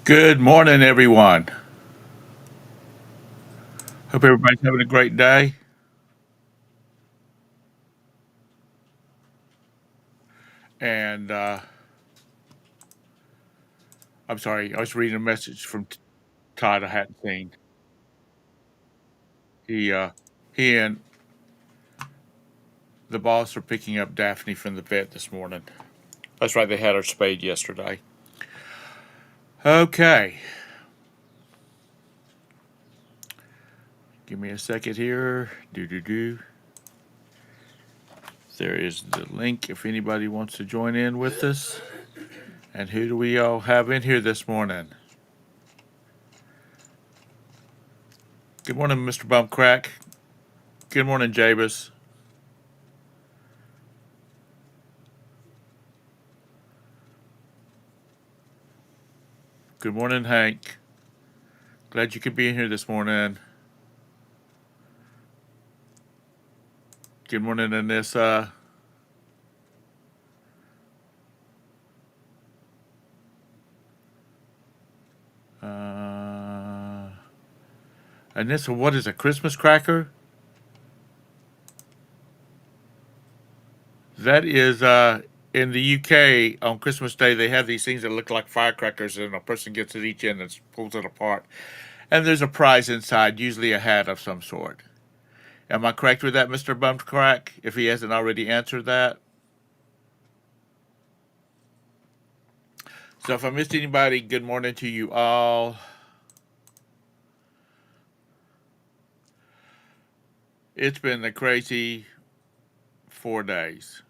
Good morning, everyone. Hope everybody's having a great day. And I'm sorry, I was reading a message from Todd I hadn't seen. He and the boss are picking up Daphne from the vet this morning. That's right, they had her spayed yesterday. Okay, give me a second here. Do. There is the link if anybody wants to join in with us. And who do we all have in here this morning? Good morning, Mr. Bumpcrack. Good morning, Jabez. Good morning, Hank. Glad you could be in here this morning. Good morning, Anissa. Uh, Anissa, what is a Christmas cracker? That is in the UK on Christmas Day. They have these things that look like firecrackers, and a person gets at each end and pulls it apart. And there's a prize inside, usually a hat of some sort. Am I correct with that, Mr. Bumcrack? If he hasn't already answered that. So if I missed anybody, good morning to you all. It's been a crazy 4 days.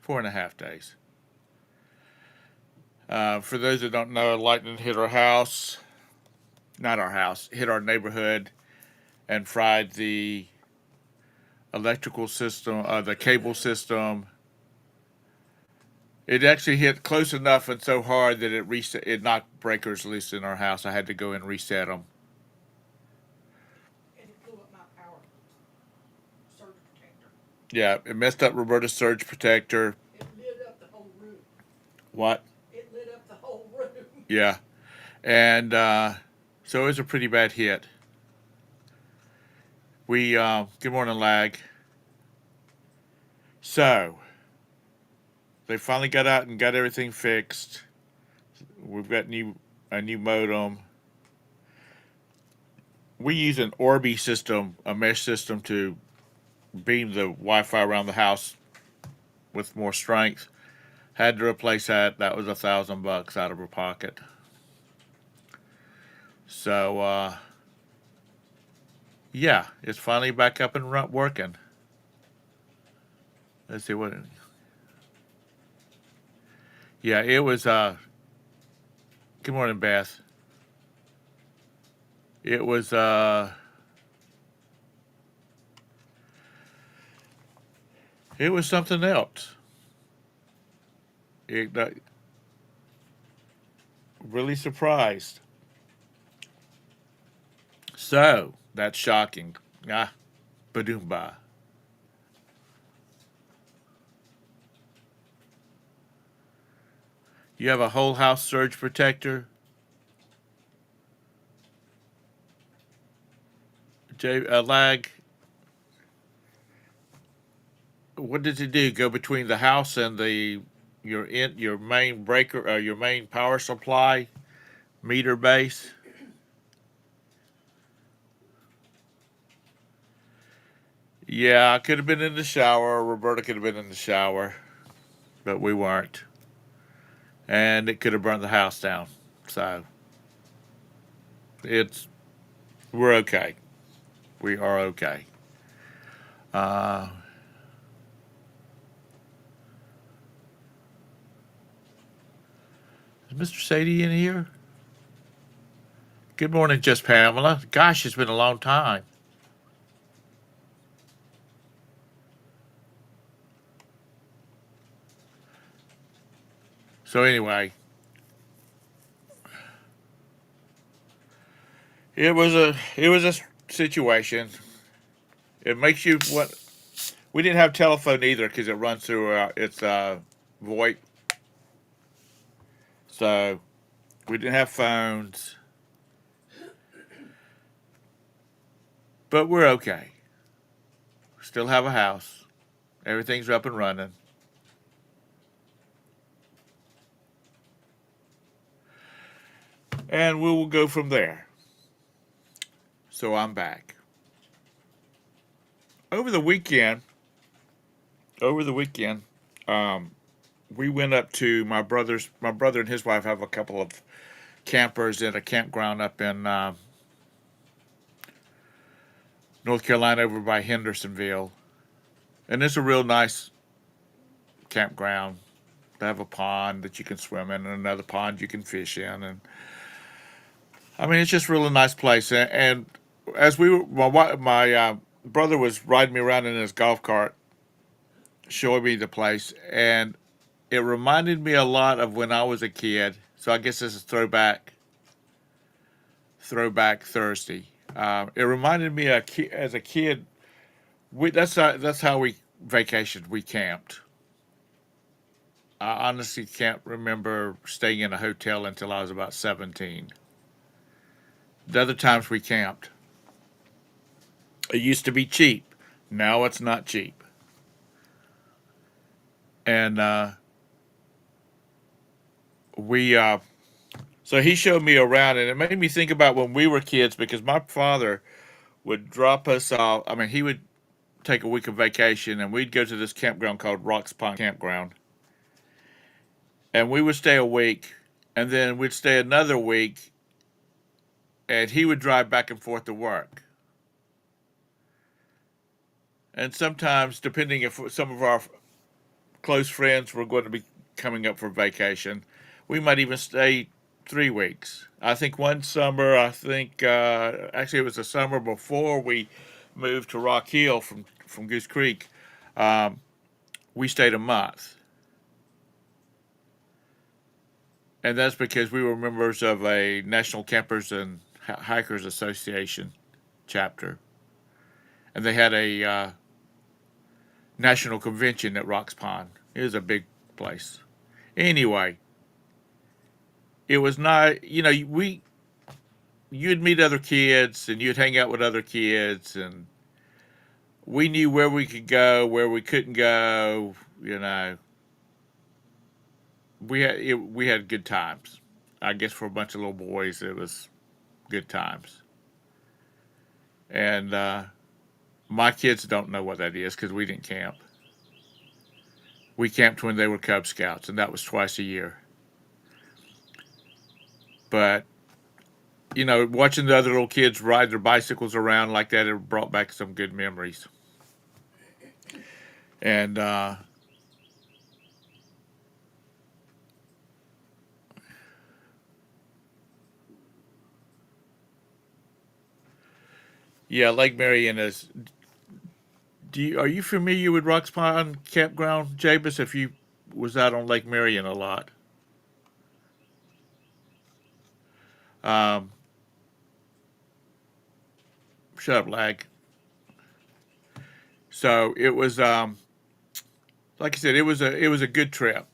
4.5 days. For those that don't know, lightning hit our house, not our house, hit our neighborhood and fried the electrical system, the cable system. It actually hit close enough and so hard that it knocked breakers loose in our house. I had to go and reset them. And it blew up my power surge protector. Yeah, it messed up Roberta's surge protector. It lit up the whole room. What? It lit up the whole room. Yeah, and so it was a pretty bad hit. Good morning, lag. So they finally got out and got everything fixed. We've got a new modem. We use an Orbi system, a mesh system, to beam the Wi-Fi around the house with more strength. Had to replace that. That was $1,000 out of her pocket. So yeah, it's finally back up and working. Let's see what. Yeah, it was. Good morning, Beth. It was. It was something else. It really surprised. So that's shocking. Ah, badoomba. You have a whole house surge protector. Lag. What does it do? Go between the house and your main breaker, your main power supply meter base? Yeah, I could have been in the shower. Roberta could have been in the shower, but we weren't, and it could have burned the house down. So it's we're okay. We are okay. Uh, is Mr. Sadie in here? Good morning, just Pamela. Gosh, it's been a long time. So anyway, it was a situation. It makes you what. We didn't have telephone either because it runs through its VoIP. So we didn't have phones, but we're okay. Still have a house. Everything's up and running. And we will go from there. So I'm back. Over the weekend, over the weekend, um, we went up to my brother and his wife have a couple of campers at a campground up in North Carolina over by Hendersonville. And it's a real nice campground. They have a pond that you can swim in and another pond you can fish in. And I mean, it's just a really nice place. And as we were, my brother was riding me around in his golf cart, showing me the place. And it reminded me a lot of when I was a kid. So I guess this is throwback Thursday. It reminded me as a kid. That's how we vacationed. We camped. I honestly can't remember staying in a hotel until I was about 17. The other times we camped. It used to be cheap. Now it's not cheap. And we so he showed me around, and it made me think about when we were kids because my father would drop us off. I mean, he would take a week of vacation, and we'd go to this campground called Rocks Pond Campground, and we would stay a week, and then we'd stay another week, and he would drive back and forth to work. And sometimes, depending if some of our close friends were going to be coming up for vacation, we might even stay 3 weeks. I think one summer, actually it was the summer before we moved to Rock Hill from Goose Creek, um, we stayed a month. And that's because we were members of a National Campers and Hikers Association chapter. And they had a national convention at Rocks Pond. It was a big place. Anyway, it was not, you'd meet other kids and you'd hang out with other kids, and we knew where we could go, where we couldn't go. We had good times. I guess for a bunch of little boys, it was good times. And my kids don't know what that is because we didn't camp. We camped when they were Cub Scouts, and that was twice a year. But watching the other little kids ride their bicycles around like that, it brought back some good memories. And yeah, Lake Marion is. Are you familiar with Rocks Pond Campground, Jabus? If you was out on Lake Marion a lot, um, shut up, lag. So it was, like I said, it was a good trip.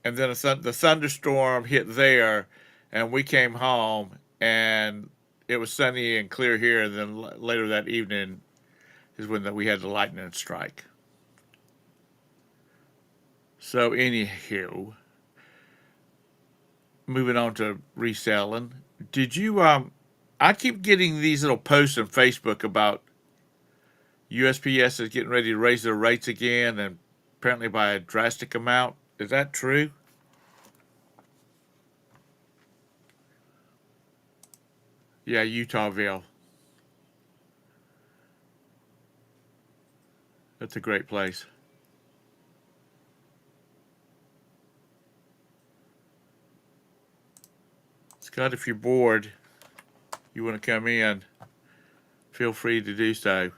And then the thunderstorm hit there, and we came home, and it was sunny and clear here. And then later that evening is when we had the lightning strike. So anywho, moving on to reselling. Did you I keep getting these little posts on Facebook about USPS is getting ready to raise their rates again, and apparently by a drastic amount. Is that true? Yeah, Utahville. That's a great place. Scott, if you're bored, you want to come in, feel free to do so.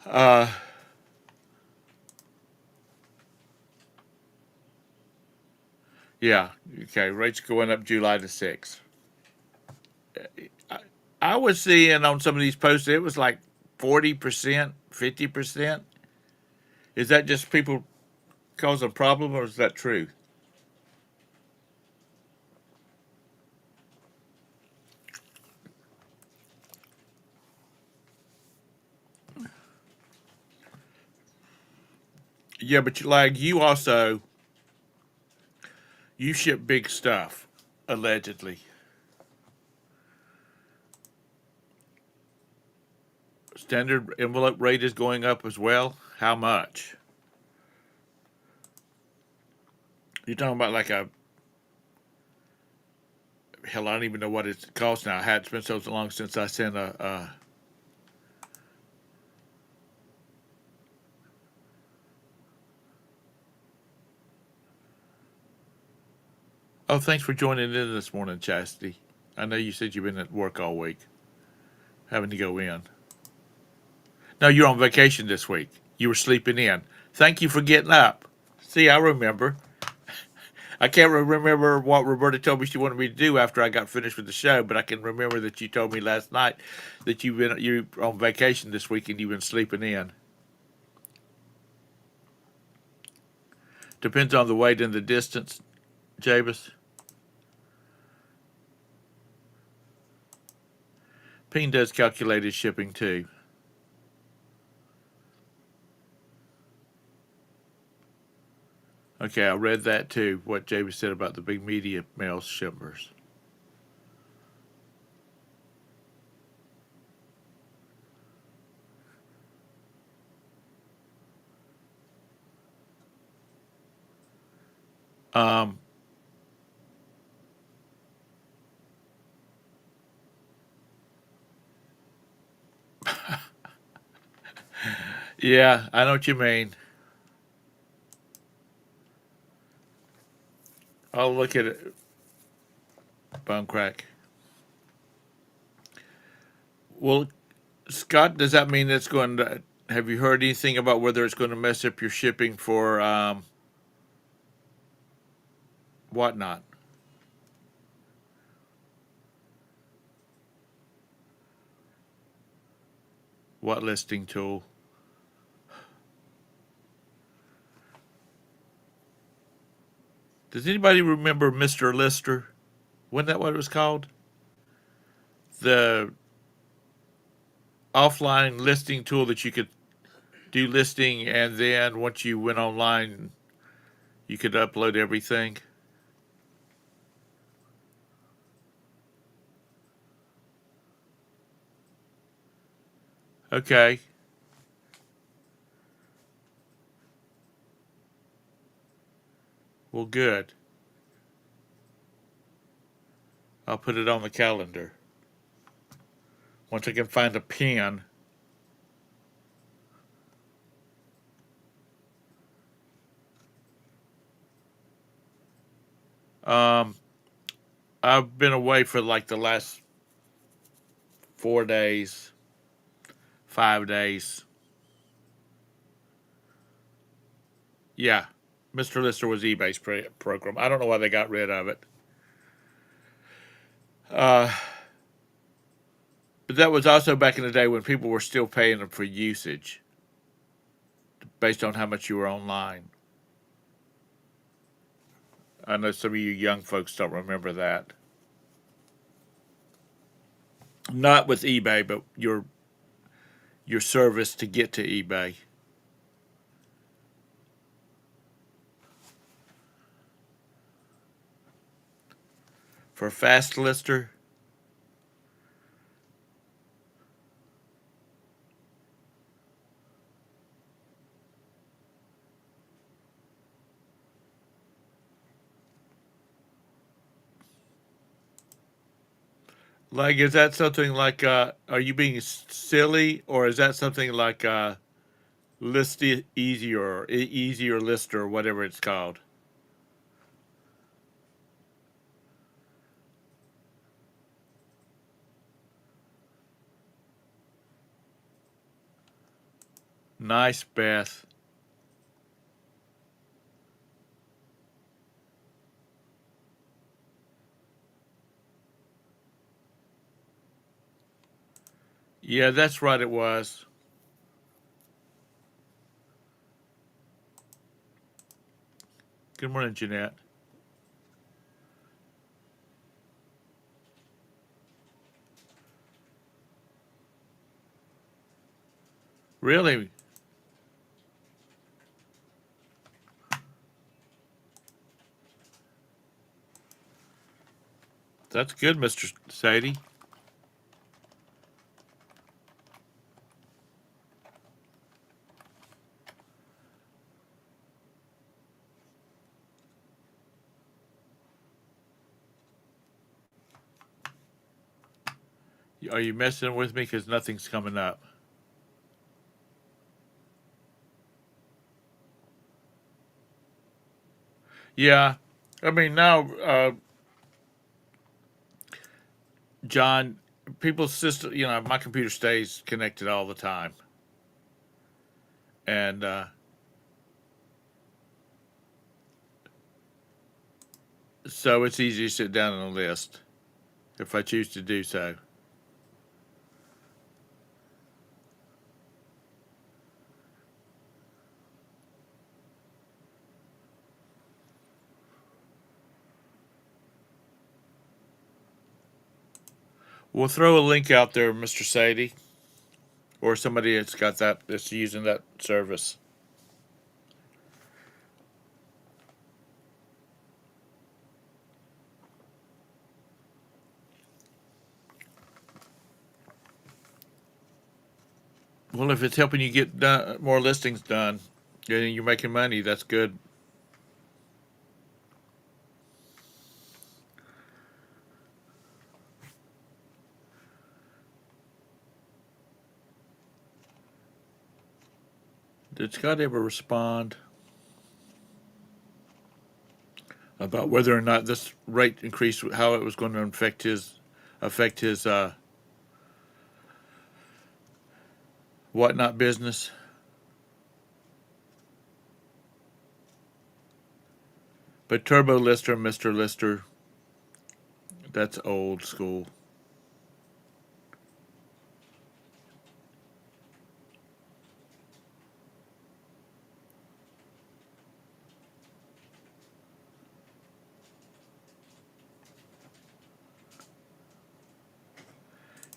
Uh, yeah, okay, rates going up July the 6th. I, I was seeing on some of these posts, it was like 40%, 50%. Is that just people cause a problem, or is that true? Yeah, but like you also you ship big stuff, allegedly. Standard envelope rate is going up as well. How much? You're talking about like a hell. I don't even know what it costs now. It's been so long since I sent a. Oh, thanks for joining in this morning, Chastity. I know you said you've been at work all week, having to go in. No, you're on vacation this week. You were sleeping in. Thank you for getting up. See, I remember. I can't remember what Roberta told me she wanted me to do after I got finished with the show, but I can remember that you told me last night that you're on vacation this week and you've been sleeping in. Depends on the weight and the distance, Jabus. Ping does calculated shipping too. Okay, I read that too. What Jabus said about the big media mail shippers. Um, yeah, I know what you mean. I'll look at it. Bone crack. Well, Scott, does that mean it's going to? Have you heard anything about whether it's going to mess up your shipping for whatnot? What listing tool? Does anybody remember Mr. Lister? Wasn't that what it was called? The offline listing tool that you could do listing, and then once you went online, you could upload everything. Okay. Well, good. I'll put it on the calendar. Once I can find a pen. Um, I've been away for like the last 4 days, 5 days. Yeah, Mr. Lister was eBay's program. I don't know why they got rid of it. Uh, but that was also back in the day when people were still paying them for usage based on how much you were online. I know some of you young folks don't remember that. Not with eBay, but your service to get to eBay. For Fast Lister, like, is that something like, are you being silly, or is that something like List Easier, Easier Lister, or whatever it's called? Nice, Beth. Yeah, that's right, it was. Good morning, Jeanette. Really? That's good, Mr. Sadie. Are you messing with me? Because nothing's coming up. Yeah. I mean, now, John, people's system, my computer stays connected all the time. And so it's easy to sit down on a list if I choose to do so. We'll throw a link out there, Mr. Sadie, or somebody that's using that service. Well, if it's helping you get more listings done, and you're making money, that's good. Did Scott ever respond about whether or not this rate increase, how it was going to affect his whatnot business? But Turbo Lister, Mr. Lister, that's old school.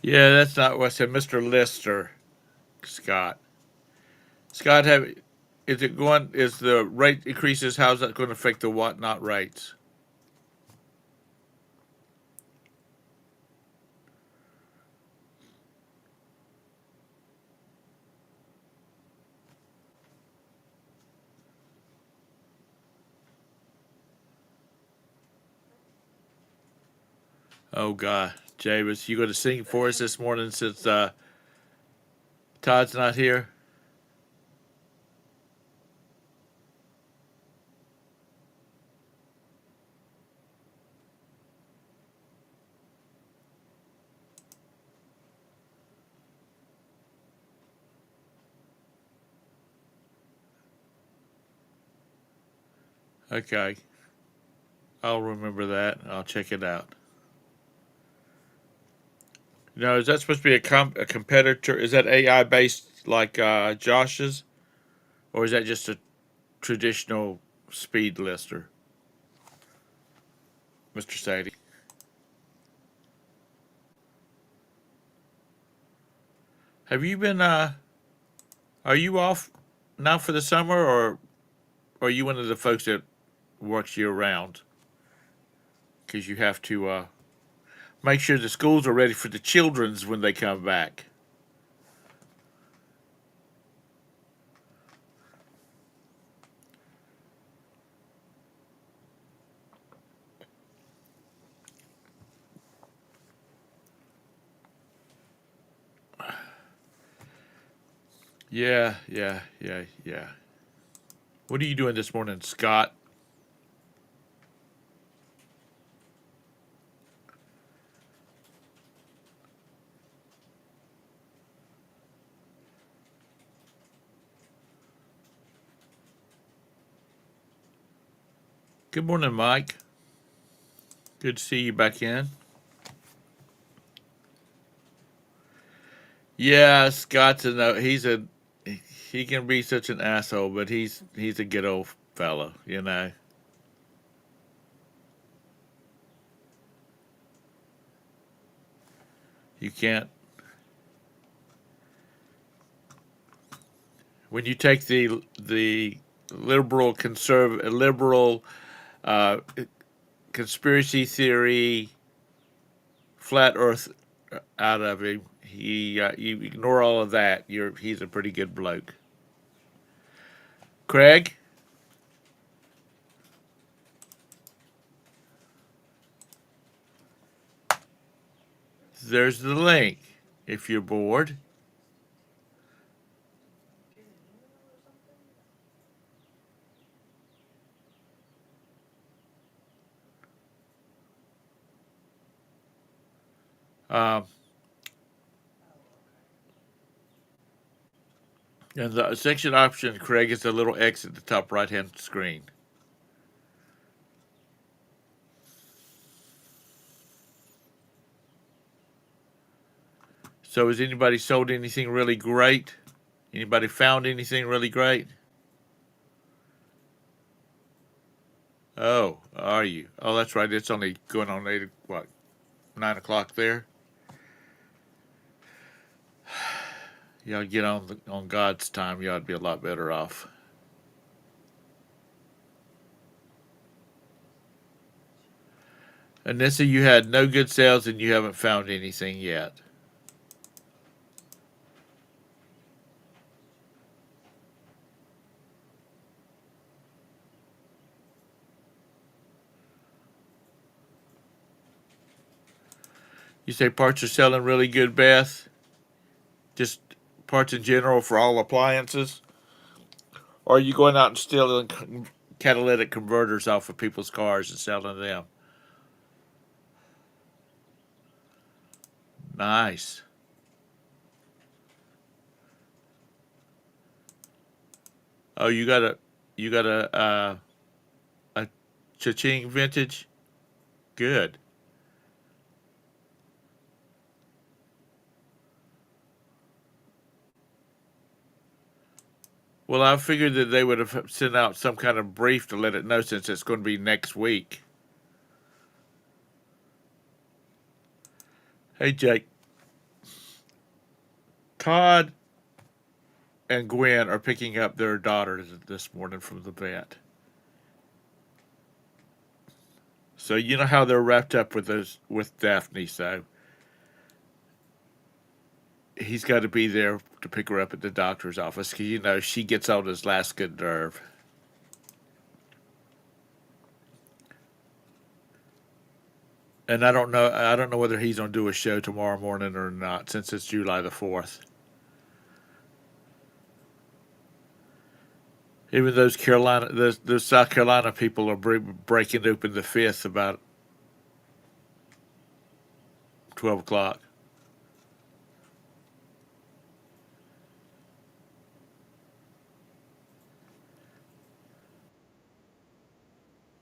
Yeah, that's not what I said. Mr. Lister, Scott. Scott, is the rate increases, how's that going to affect the whatnot rates? Oh, God. Javis, you going to sing for us this morning since Todd's not here? Okay. I'll remember that. I'll check it out. Now, is that supposed to be a competitor? Is that AI based like Josh's? Or is that just a traditional speed lister, Mr. Sadie? Have you been, are you off now for the summer, or are you one of the folks that works year round? Because you have to make sure the schools are ready for the children's when they come back. Yeah, yeah, yeah, yeah. What are you doing this morning, Scott? Good morning, Mike. Good to see you back in. Yeah, Scott's he can be such an asshole, but he's a good old fellow, you know. You can't when you take the liberal uh, conspiracy theory flat Earth out of him. You ignore all of that. He's a pretty good bloke. Craig, there's the link. If you're bored, Is it email or something? um, Oh, and the section option, Craig, is the little X at the top right hand screen. So, has anybody sold anything really great? Anybody found anything really great? Oh, are you? Oh, that's right. It's only going on 9 o'clock there. Y'all get on God's time. You ought to be a lot better off. Anissa, you had no good sales and you haven't found anything yet. You say parts are selling really good, Beth? Just parts in general for all appliances? Or are you going out and stealing catalytic converters off of people's cars and selling them? Nice. Oh, you got a cha-ching vintage? Good. Well, I figured that they would have sent out some kind of brief to let it know since it's going to be next week. Hey, Jake. Todd and Gwen are picking up their daughter this morning from the vet. So you know how they're wrapped up with Daphne, so he's got to be there to pick her up at the doctor's office because she gets on his last good nerve. And I don't know whether he's gonna do a show tomorrow morning or not since it's July the 4th. Even those South Carolina people are breaking open the 5th about 12 o'clock.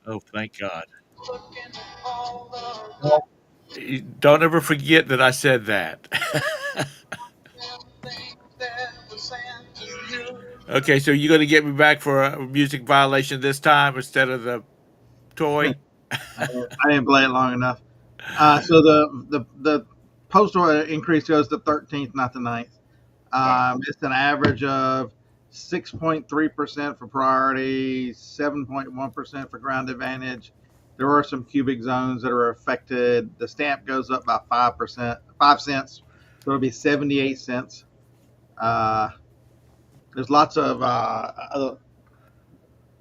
Oh, thank God! Don't ever forget that I said that. Okay, so you going to get me back for a music violation this time instead of the toy? I didn't play it long enough. So the postal increase goes to 13th, not the 9th. It's an average of 6.3% for priority, 7.1% for ground advantage. There are some cubic zones that are affected. The stamp goes up by 5%, 5 cents, so it'll be 78 cents. Uh, there's lots of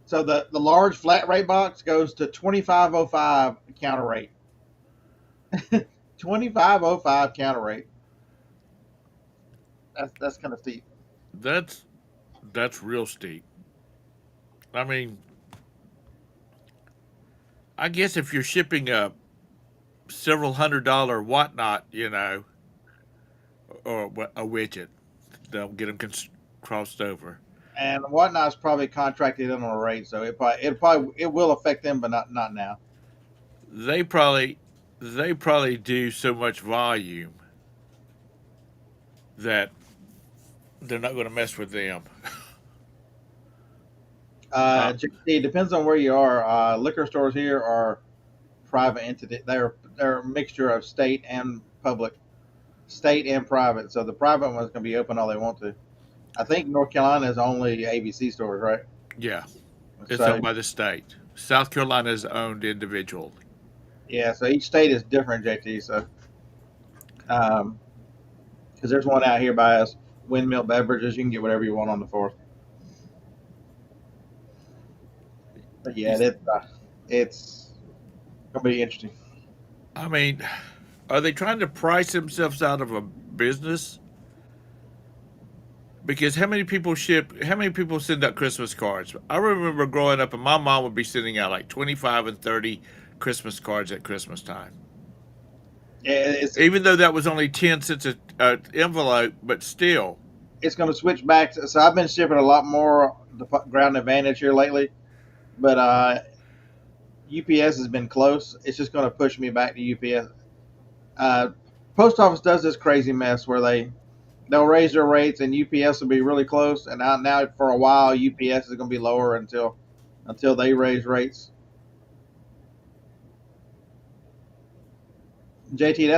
so the large flat rate box goes to 25.05 counter rate. 25.05 counter rate. That's kind of steep. That's that's real steep. I mean, I guess if you're shipping a several $100 whatnot, or a widget, they'll get them crossed over. And Whatnot's probably contracted in on a rate, so it will affect them, but not now. They probably do so much volume that they're not going to mess with them. Uh, It depends on where you are. Liquor stores here are private entity. They're a mixture of state and public, state and private. So the private ones can be open all they want to. I think North Carolina is only ABC stores, right? yeah, it's So owned by the state. South Carolina is owned individually. yeah, so each state is different, JT. So Because there's one out here by us, Windmill Beverages. You can get whatever you want on the 4th. But yeah, it's gonna be interesting. I mean, are they trying to price themselves out of a business? Because how many people send out Christmas cards? I remember growing up and my mom would be sending out like 25 and 30 Christmas cards at Christmas time. Yeah, Even though that was only 10 cents a envelope, but still. it's going to switch back. So I've been shipping a lot more the Ground Advantage here lately, but UPS has been close. It's just going to push me back to UPS. Uh, Post office does this crazy mess where they'll raise their rates and UPS will be really close. And now for a while UPS is going to be lower until they raise rates. JT,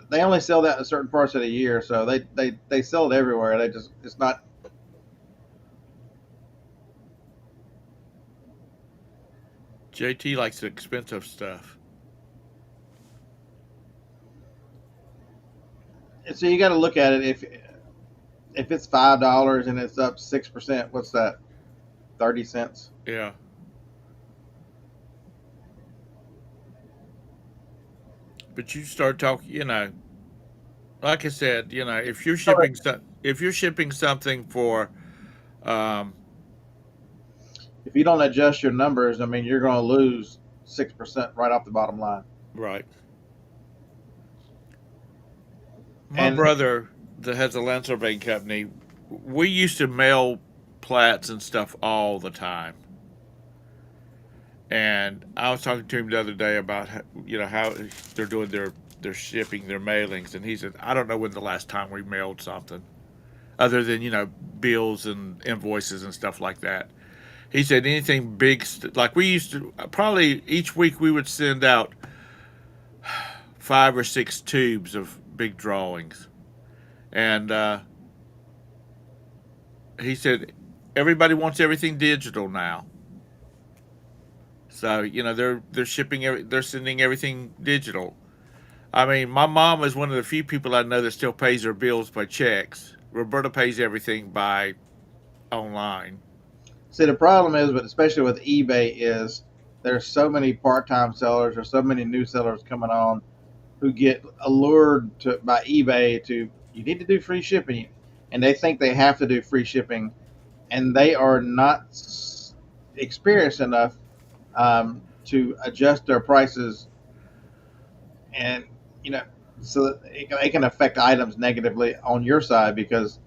they only sell that in certain parts of the year, so they sell it everywhere. It's not. JT likes the expensive stuff. So you got to look at it. If it's $5 and it's up 6%, what's that? 30 cents. Yeah. But you start talking, like I said, if you're shipping something for, um, If you don't adjust your numbers, I mean, you're going to lose 6% right off the bottom line. right. My And brother that has a land surveying company, we used to mail plats and stuff all the time. And I was talking to him the other day about how they're doing their shipping, their mailings, and he said, I don't know when the last time we mailed something, other than bills and invoices and stuff like that. He said anything big, like we used to probably each week we would send out 5 or 6 tubes of big drawings, and he said everybody wants everything digital now. So they're sending everything digital. I mean, my mom is one of the few people I know that still pays her bills by checks. Roberta pays everything by online. see, the problem is, but especially with eBay, is there's so many part-time sellers or so many new sellers coming on who get allured by eBay to you need to do free shipping, and they think they have to do free shipping, and they are not experienced enough to adjust their prices, and you know, so that it can affect items negatively on your side because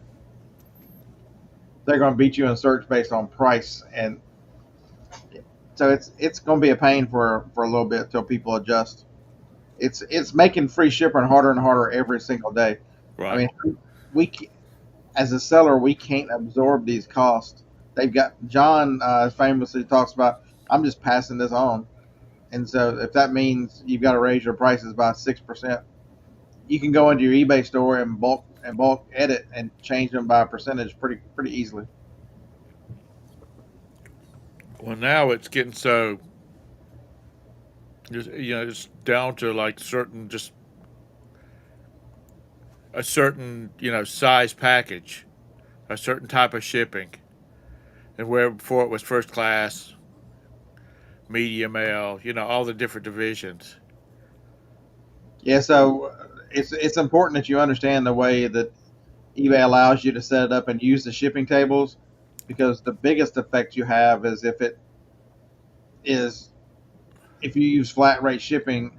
they're going to beat you in search based on price, and so it's going to be a pain for a little bit till people adjust. It's making free shipping harder and harder every single day. I Right. mean, we as a seller we can't absorb these costs. They've got John famously talks about I'm just passing this on, and so if that means you've got to raise your prices by 6%, you can go into your eBay store and bulk edit and change them by a percentage pretty easily. Well, now it's getting so it's down to like just a certain size package, a certain type of shipping, and where before it was first class, medium L, all the different divisions. Yeah, so it's important that you understand the way that eBay allows you to set it up and use the shipping tables, because the biggest effect you have is is if you use flat rate shipping.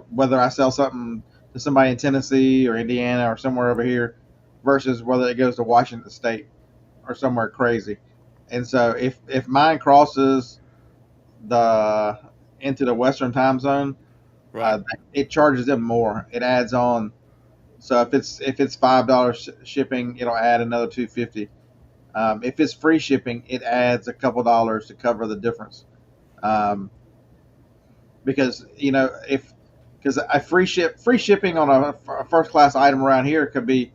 Whether I sell something to somebody in Tennessee or Indiana or somewhere over here versus whether it goes to Washington State or somewhere crazy. And so if mine crosses the into the Western time zone, Right. it charges them more. It adds on. So if it's $5 shipping, it'll add another 250. If it's free shipping, it adds a couple dollars to cover the difference. Um, because if because a free shipping on a first class item around here could be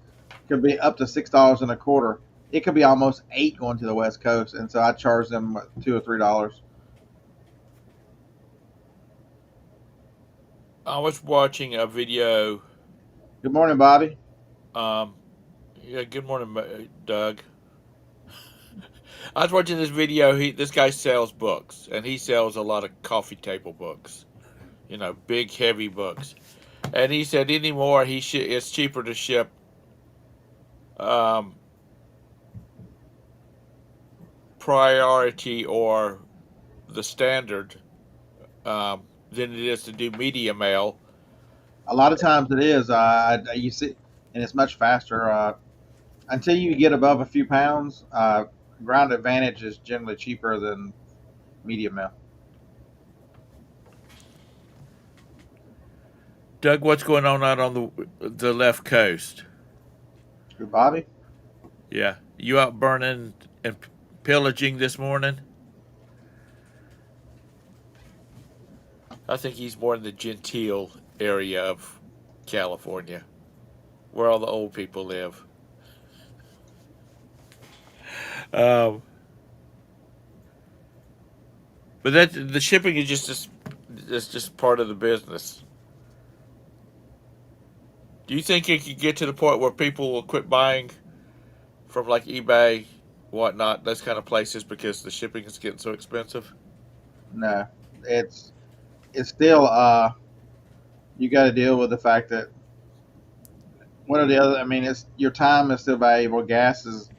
up to $6 and a quarter. It could be almost 8 going to the West Coast, and so I charge them $2 or $3. I was watching a video Good morning, Bobby. Um, yeah, good morning, Doug. I was watching this video. This guy sells books, and he sells a lot of coffee table books. You know, big, heavy books. And he said anymore, it's cheaper to ship um, priority or the standard than it is to do media mail. A lot of times it is. You see, and it's much faster. Until you get above a few pounds, Ground Advantage is generally cheaper than Media Mail. Doug, what's going on out on the left coast? Good, Bobby. Yeah, you out burning and pillaging this morning? I think he's more in the genteel area of California, where all the old people live. Um, but the shipping is just part of the business. Do you think it could get to the point where people will quit buying from like eBay, whatnot, those kind of places because the shipping is getting so expensive? No, it's it's still you got to deal with the fact that one or the other. I mean, it's your time is still valuable. Gas has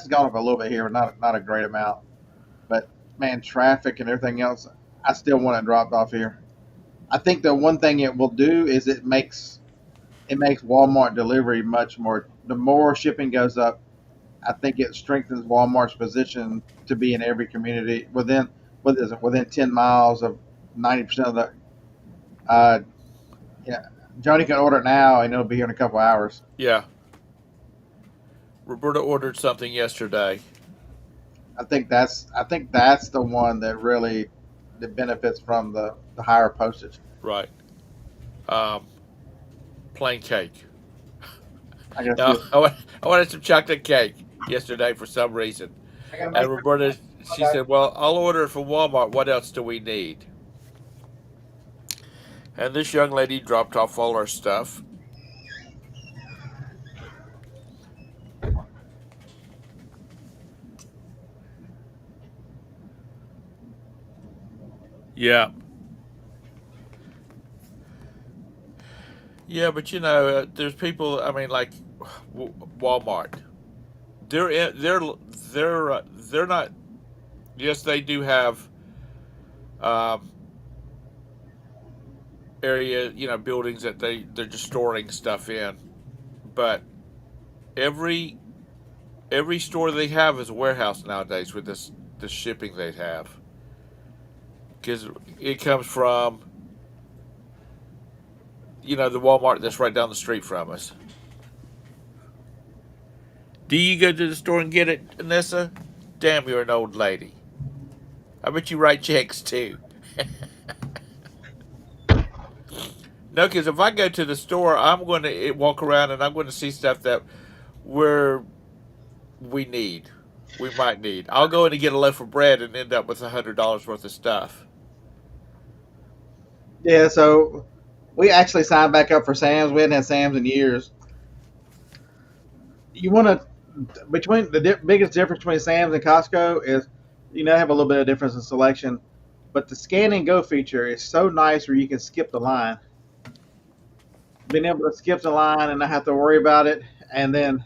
gone up a little bit here, but not a great amount. But man, traffic and everything else, I still want it dropped off here. I think the one thing it will do is it makes Walmart delivery much more. The more shipping goes up, I think it strengthens Walmart's position to be in every community within 10 miles of 90% of the. Uh, yeah, Johnny can order it now, and it'll be here in a couple hours. Yeah. Roberta ordered something yesterday. I think that's the one that benefits from the higher postage. Right. Um, Plain cake. I gotta No, see. I wanted some chocolate cake yesterday for some reason. I gotta And make. Roberta, she Okay. said, "Well, I'll order it from Walmart. What else do we need?" And this young lady dropped off all our stuff. Yeah, yeah, but there's people. I mean, like Walmart. They're they're not. Yes, they do have um, area, buildings that they're just storing stuff in. But every every store they have is a warehouse nowadays with this shipping they have because it comes from the Walmart that's right down the street from us. Do you go to the store and get it, Anissa? Damn, you're an old lady. I bet you write checks too. No, because if I go to the store, I'm going to walk around and I'm going to see stuff that we're we need, we might need. I'll go in and get a loaf of bread and end up with $100 worth of stuff. Yeah, so we actually signed back up for Sam's. We hadn't had Sam's in years. You want to between biggest difference between Sam's and Costco is have a little bit of difference in selection, but the scan and go feature is so nice where you can skip the line. Being able to skip the line and not have to worry about it, and then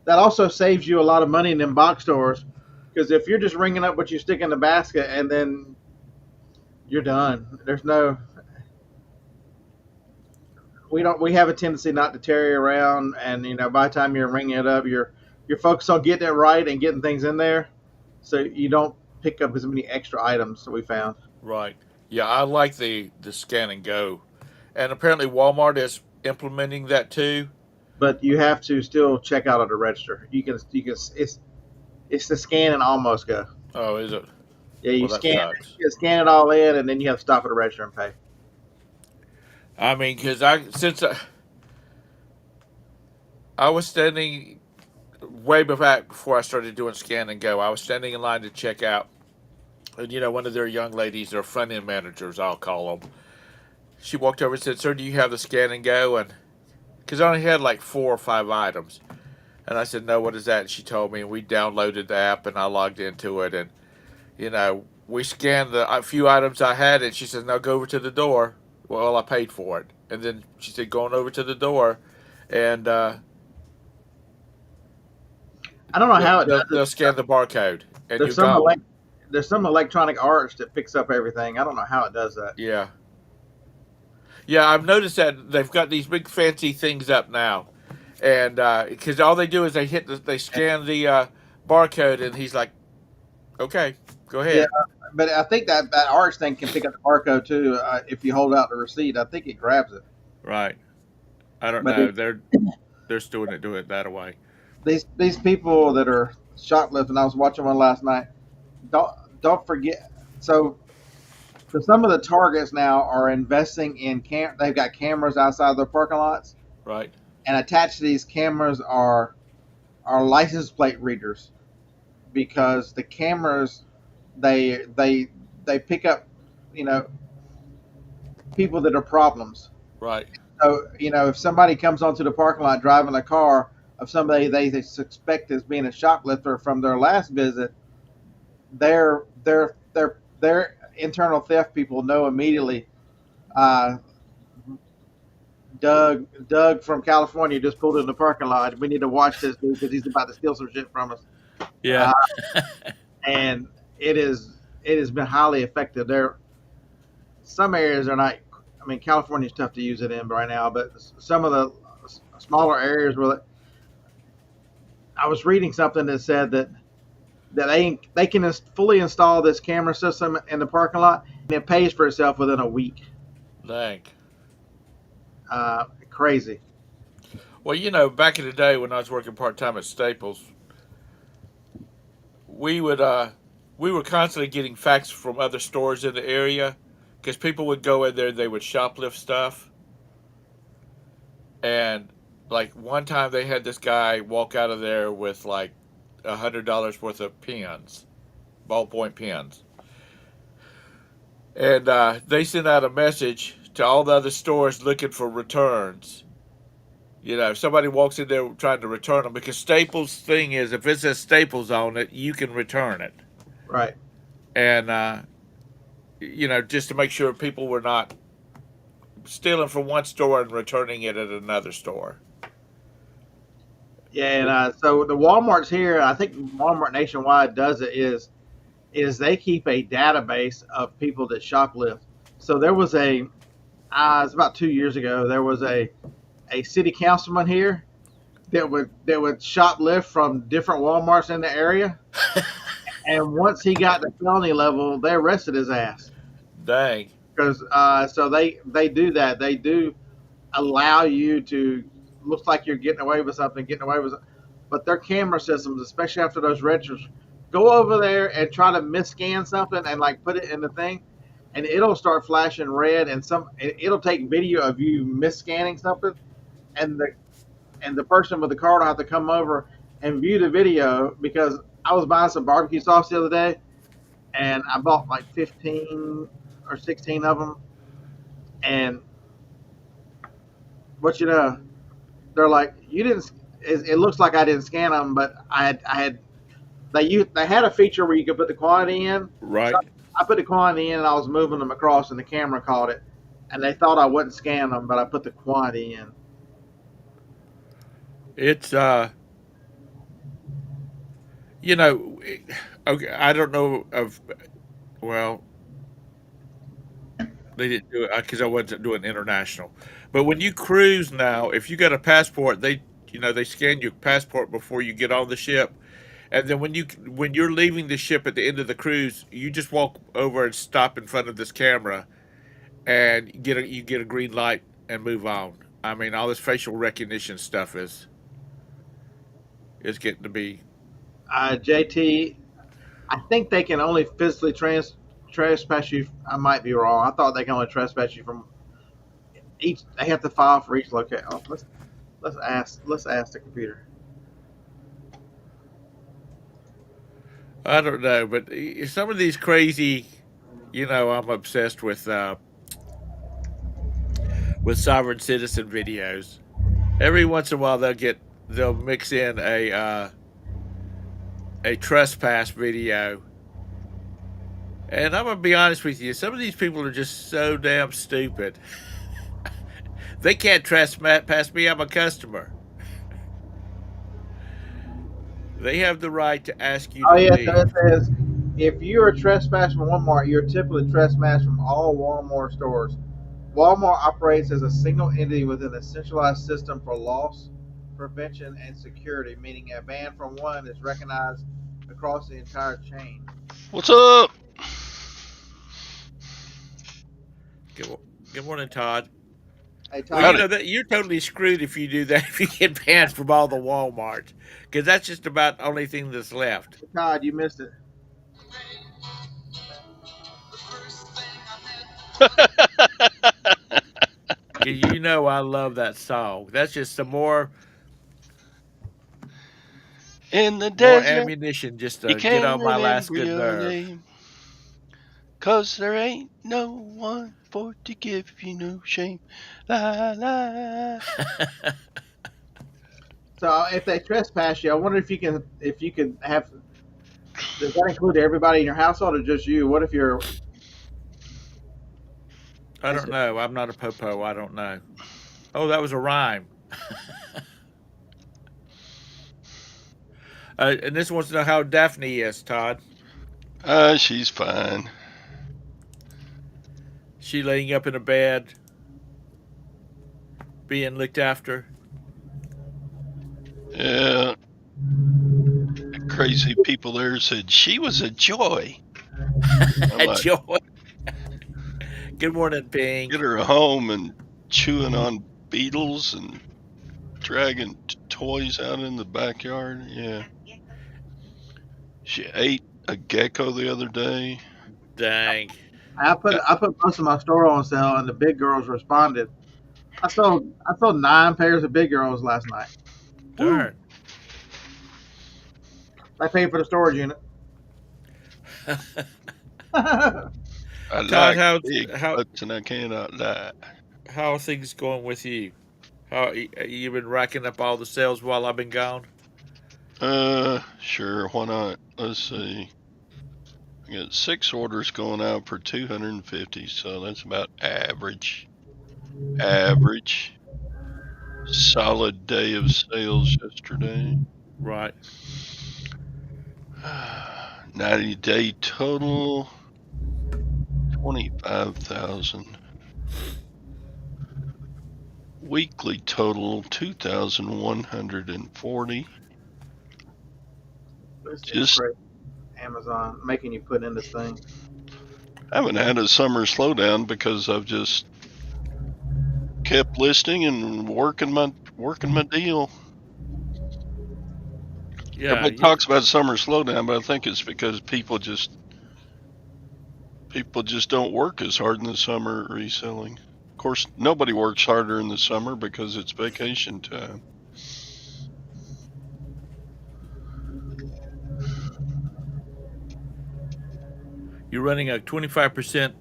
that also saves you a lot of money in them box stores because if you're just ringing up what you stick in the basket and then you're done. There's no we have a tendency not to tarry around, and by the time you're ringing it up, you're focused on getting it right and getting things in there, so you don't pick up as many extra items that we found. Right. Yeah, I like the scan and go, and apparently Walmart is implementing that too. But you have to still check out at the register. You can it's the scan and almost go. Oh, is it? Yeah, Well, that sucks. you scan it all in, and then you have to stop at the register and pay. I mean, because I was standing way back before I started doing scan and go. I was standing in line to check out, and one of their young ladies, their front end managers, I'll call them. she walked over and said, "Sir, do you have the scan and go?" And because I only had like 4 or 5 items, and I said, "No, what is that?" And she told me, and we downloaded the app, and I logged into it, and we scanned the a few items I had, and she said, "Now go over to the door." Well, I paid for it, and then she said, "Going over to the door, and I don't know how it does they'll it. scan the barcode, and There's you're some gone." there's some electronic arch that picks up everything. I don't know how it does that. Yeah, yeah. I've noticed that they've got these big fancy things up now, and because all they do is they scan the barcode, and he's like, "Okay, go Yeah, ahead." but I think that arch thing can pick up the barcode too. If you hold out the receipt, I think it grabs it. Right. I don't But know. They're still doing it that way. these people that are shoplifting, I was watching one last night. Don't don't forget. So some of the targets now are investing in They've got cameras outside their parking lots, Right. and attached to these cameras are license plate readers because the cameras they pick up, you know, people that are problems. Right. So if somebody comes onto the parking lot driving a car of somebody they suspect as being a shoplifter from their last visit, their internal theft people know immediately. Uh, Doug from California just pulled in the parking lot. We need to watch this dude because he's about to steal some shit from us. Yeah. Uh, and it has been highly effective. There, some areas are not. I mean, California's tough to use it in right now, but some of the smaller areas where I was reading something that said that they can fully install this camera system in the parking lot, and it pays for itself within a week. Dang. Crazy. Well, back in the day when I was working part time at Staples, we would we were constantly getting facts from other stores in the area because people would go in there, they would shoplift stuff, and like one time they had this guy walk out of there with like $100 worth of pens, ballpoint pens, and they sent out a message to all the other stores looking for returns. If somebody walks in there trying to return them, because Staples' thing is if it says Staples on it, you can return it, Right. and just to make sure people were not stealing from one store and returning it at another store. Yeah, and so the WalMarts here, I think Walmart nationwide does it is they keep a database of people that shoplift. So there was it's about 2 years ago. There was a city councilman here that would shoplift from different WalMarts in the area, and once he got the felony level, they arrested his ass Dang. because so they do that. They do allow you to looks like you're getting away with something, but their camera systems, especially after those registers, go over there and try to misscan something and like put it in the thing, and it'll start flashing red, and it'll take video of you misscanning something, and the person with the card will have to come over and view the video because I was buying some barbecue sauce the other day, and I bought like 15 or 16 of them, and what they're like, you didn't. It looks like I didn't scan them, but I had. They had a feature where you could put the quantity in. Right. So I put the quantity in, and I was moving them across, and the camera caught it, and they thought I wouldn't scan them, but I put the quantity in. It's you know, okay. I don't know of. Well, they didn't do it because I wasn't doing international. But when you cruise now, if you got a passport, they scan your passport before you get on the ship, and then when you're leaving the ship at the end of the cruise, you just walk over and stop in front of this camera and you get a green light and move on. I mean, all this facial recognition stuff is getting to be JT, I think they can only physically trespass you. I might be wrong. I thought they can only trespass you from each. They have to file for each location. Oh, let's ask the computer. I don't know, but some of these crazy, I'm obsessed with with sovereign citizen videos. Every once in a while, they'll mix in a trespass video. And I'm gonna be honest with you, some of these people are just so damn stupid. They can't trespass me. I'm a customer. They have the right to ask you Oh to yeah, so it leave. says if you are trespassing from Walmart, you're typically trespassed from all Walmart stores. Walmart operates as a single entity within a centralized system for loss prevention and security, meaning a ban from one is recognized across the entire chain. What's up? Good morning, Todd. Hey Well, you Todd, Howdy. know that you're totally screwed if you do that. If you get banned from all the Walmarts, because that's just about the only thing that's left. Todd, you missed it. You know I love that song. That's just some In the more desert, ammunition just you to get can't on my last remember good your nerve. name. 'Cause there ain't no one for to give you no shame. La la. So if they trespass you, I wonder if you can have. Does that include everybody in your household or just you? What if you're? I don't know. I'm not a popo. I don't know. Oh, that was a rhyme. And this wants to know how Daphne is, Todd. She's fine. She laying up in a bed, being looked after. Yeah. Crazy people there said she was a joy. I'm A like, joy. Good morning, Pink. get her home and chewing on beetles and dragging toys out in the backyard. Yeah. She ate a gecko the other day. Dang. I put most of my store on sale, and the big girls responded. I sold 9 pairs of big girls last night. Darn. I paid for the storage unit. I Todd, like big butts and I cannot lie. how are things going with you? How you been racking up all the sales while I've been gone? Sure, why not? Let's see. I got 6 orders going out for 250, so that's about average. Average. Solid day of sales yesterday. Right. 90-day total 25,000. Weekly total 2,140. Just crazy. Amazon making you put in this thing. I haven't had a summer slowdown because I've just kept listing and working my deal. Yeah. Everybody talks about summer slowdown, but I think it's because people just don't work as hard in the summer reselling. Of course, nobody works harder in the summer because it's vacation time. You're running a 25%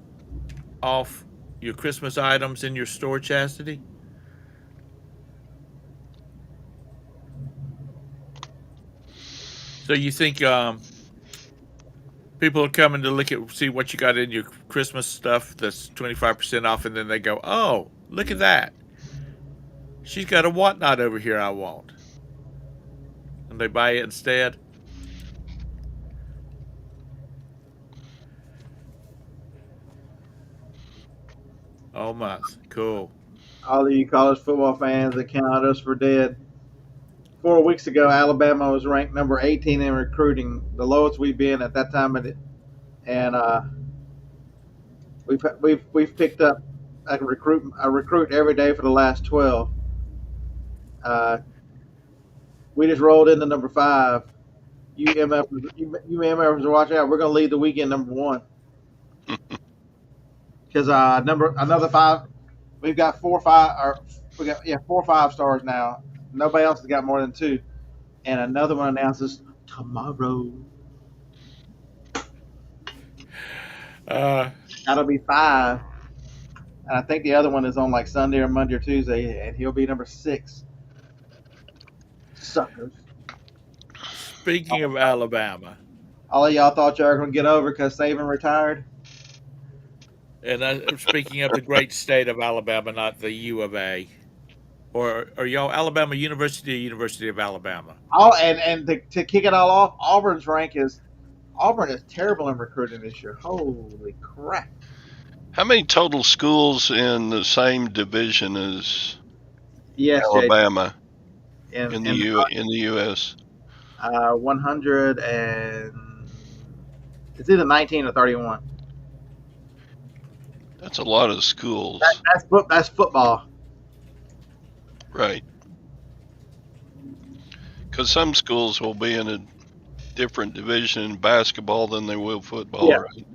off your Christmas items in your store, Chastity? So you think people are coming to see what you got in your Christmas stuff that's 25% off, and then they go, "Oh, look at that! She's got a whatnot over here I want," and they buy it instead. Oh my, cool. All of you college football fans that counted us for dead. 4 weeks ago, Alabama was ranked number 18 in recruiting, the lowest we've been at that time, and we've picked up a recruit every day for the last 12. We just rolled into number 5. You MFers, watch out. We're going to lead the weekend number 1 because another 5. We've got 4 or 5 stars now. Nobody else has got more than 2, and another one announces tomorrow. That'll be 5. And I think the other one is on like Sunday or Monday or Tuesday, and he'll be number 6. Suckers. Speaking of Alabama, All of y'all thought y'all were going to get over because Saban retired. and I'm speaking of the great state of Alabama, not the U of A. Or are y'all Alabama University or University of Alabama? And to kick it all off, Auburn is terrible in recruiting this year. Holy crap! How many total schools in the same division as Yes, Alabama Jason. in the U.S.? 100 and it's either 19 or 31. That's a lot of schools, That's football. right? Because some schools will be in a different division in basketball than they will football, Yeah. right?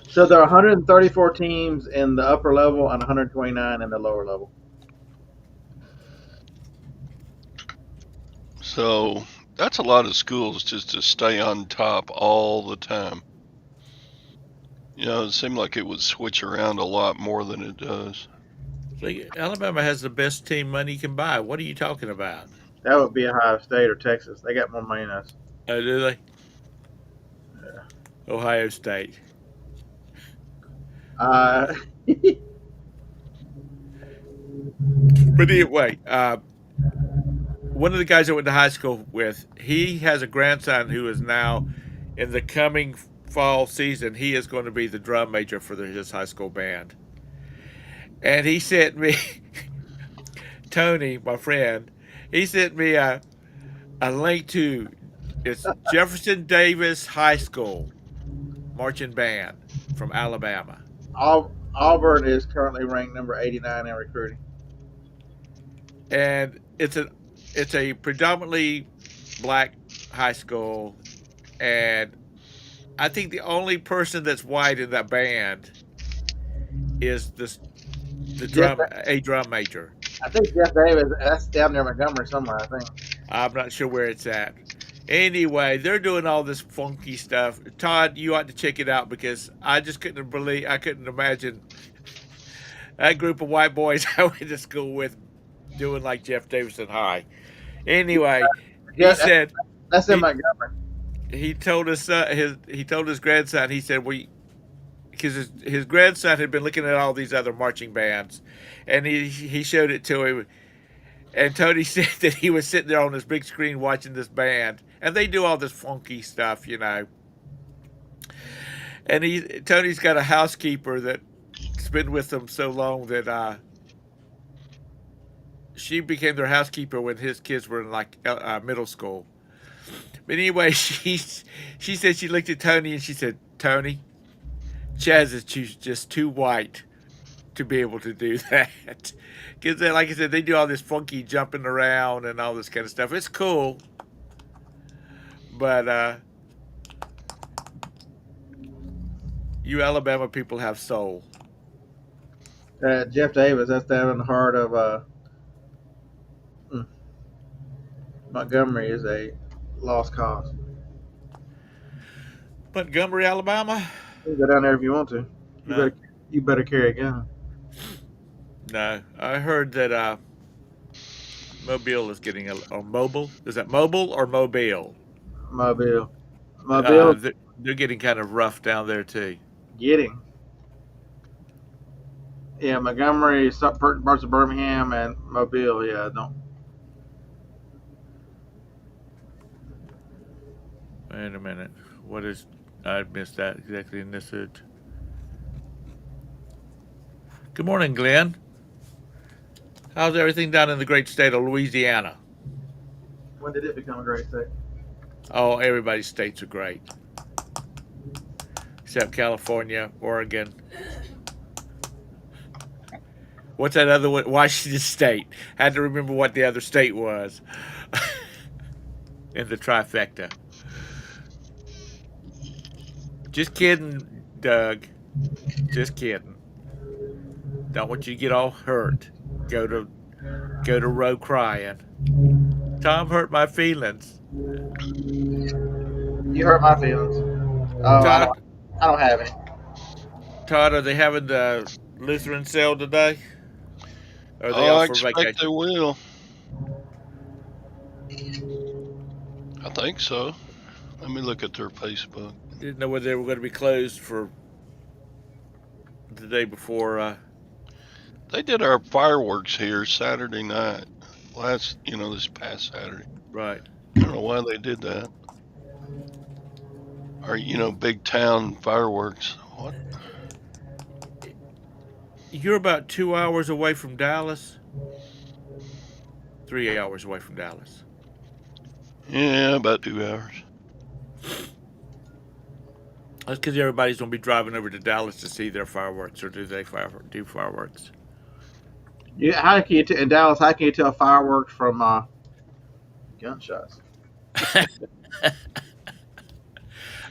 So there are 134 teams in the upper level and 129 in the lower level. So that's a lot of schools just to stay on top all the time. You know, it seemed like it would switch around a lot more than it does. See, Alabama has the best team money can buy. What are you talking about? That would be Ohio State or Texas. They got more money than us. Oh, do they? Yeah. Ohio State. Uh, But anyway, one of the guys I went to high school with, he has a grandson who is now, in the coming fall season, he is going to be the drum major for his high school band. And he sent me, Tony, my friend, he sent me a link to, it's Jefferson Davis High School marching band from Alabama. Auburn is currently ranked number 89 in recruiting. And it's a predominantly black high school, and I think the only person that's white in that band is a drum major. I think Jeff Davis, that's down near Montgomery somewhere, I think. I'm not sure where it's at. Anyway, they're doing all this funky stuff. Todd, you ought to check it out because I couldn't imagine that group of white boys I went to school with doing like Jeff Davidson High. Anyway, Yeah, he said That's in He- Montgomery. he told his grandson, he said because his grandson had been looking at all these other marching bands, and he showed it to him, and Tony said that he was sitting there on this big screen watching this band, and they do all this funky stuff, you know. And Tony's got a housekeeper that's been with them so long that she became their housekeeper when his kids were in like middle school. But anyway, she said she looked at Tony and she said, "Tony, Chaz is just too white to be able to do that." Because, like I said, they do all this funky jumping around and all this kind of stuff. It's cool, but you Alabama people have soul. Jeff Davis, that's down in the heart of Montgomery, is a lost cause. Montgomery, Alabama? You can go down there if you want to. No. You better carry a gun. No, I heard that Mobile is getting or Mobile. Is that Mobile or Mobile? Mobile. They're getting kind of rough down there too. Getting. Yeah, Montgomery, some parts of Birmingham, and Mobile. Yeah, don't. Wait a minute. What is? I missed that exactly in this. Good morning, Glenn. How's everything down in the great state of Louisiana? When did it become a great state? Oh, everybody's states are great, except California, Oregon. What's that other one? Washington State. Had to remember what the other state was in the trifecta. Just kidding, Doug. Just kidding. Don't want you to get all hurt. Go to row crying. Tom hurt my feelings. You hurt my feelings. Oh, Todd, I don't have any. Todd, are they having the Lutheran sale today? Or are they Oh, I off for expect vacation? they will. I think so. Let me look at their Facebook. Didn't know whether they were going to be closed for the day before. They did our fireworks here Saturday night. This past Saturday. Right. I don't know why they did that. Or, big town fireworks. What? You're about 2 hours away from Dallas. 3 hours away from Dallas. Yeah, about 2 hours. That's because everybody's going to be driving over to Dallas to see their fireworks, or do they do fireworks? Yeah, how can you in Dallas? How can you tell fireworks from gunshots?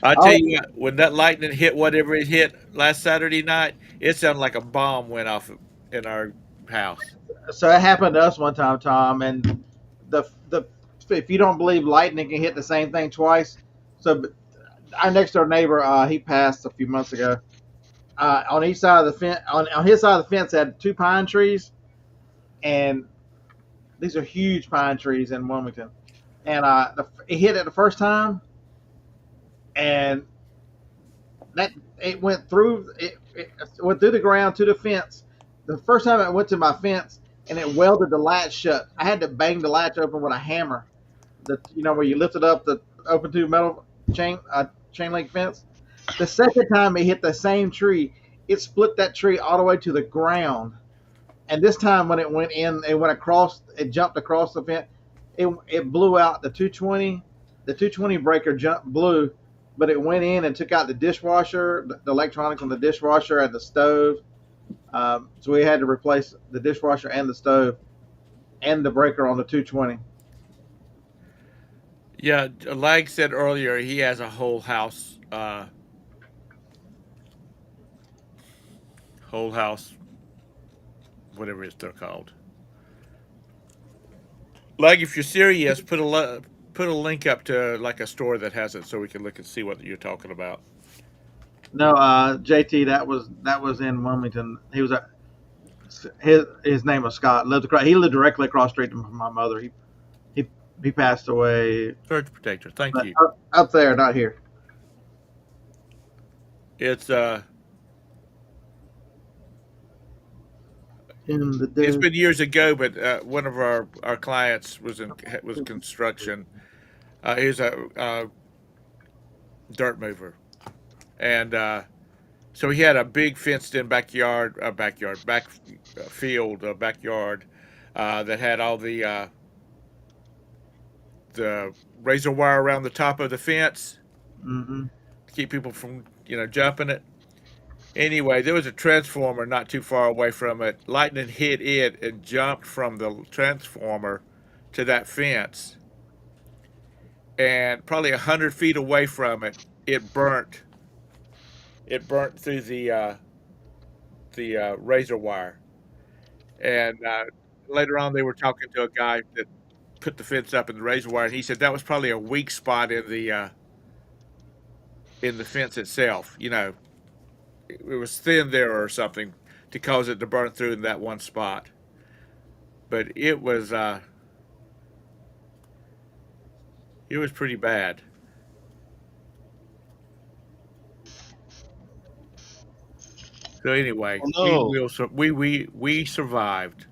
I tell you what, when that lightning hit whatever it hit last Saturday night, it sounded like a bomb went off in our house. So it happened to us one time, Tom, and the if you don't believe lightning can hit the same thing twice, so our next door neighbor, he passed a few months ago. On each side of the fence, on his side of the fence, had 2 pine trees, and these are huge pine trees in Wilmington. And it hit it the first time, and that it went through the ground to the fence. The first time it went to my fence, and it welded the latch shut. I had to bang the latch open with a hammer. Where you lift it up the open tube metal chain link fence. The second time it hit the same tree, it split that tree all the way to the ground. And this time when it went in, it jumped across the fence. It blew out the 220. The 220 breaker blew, but it went in and took out the dishwasher, the electronics on the dishwasher and the stove. So we had to replace the dishwasher and the stove and the breaker on the 220. Yeah, Lag said earlier he has a whole house, whatever they're called. Lag, if you're serious, put a link up to like a store that has it so we can look and see what you're talking about. No, JT, that was in Wilmington. He was his name was Scott. He lived directly across the street from my mother. He passed away. Surge protector. Thank you. Up there, not here. It's In the it's been years ago, but one of our clients was construction. He was a dirt mover, and so he had a big fenced-in backyard that had all the razor wire around the top of the fence Mm-hmm. to keep people from jumping it. Anyway, there was a transformer not too far away from it. Lightning hit it and jumped from the transformer to that fence. And probably 100 feet away from it, it burnt. It burnt through the razor wire. And later on, they were talking to a guy that put the fence up in the razor wire, and he said that was probably a weak spot in the fence itself. It was thin there or something to cause it to burn through in that one spot. But it was pretty bad. So anyway, Oh, no. we survived.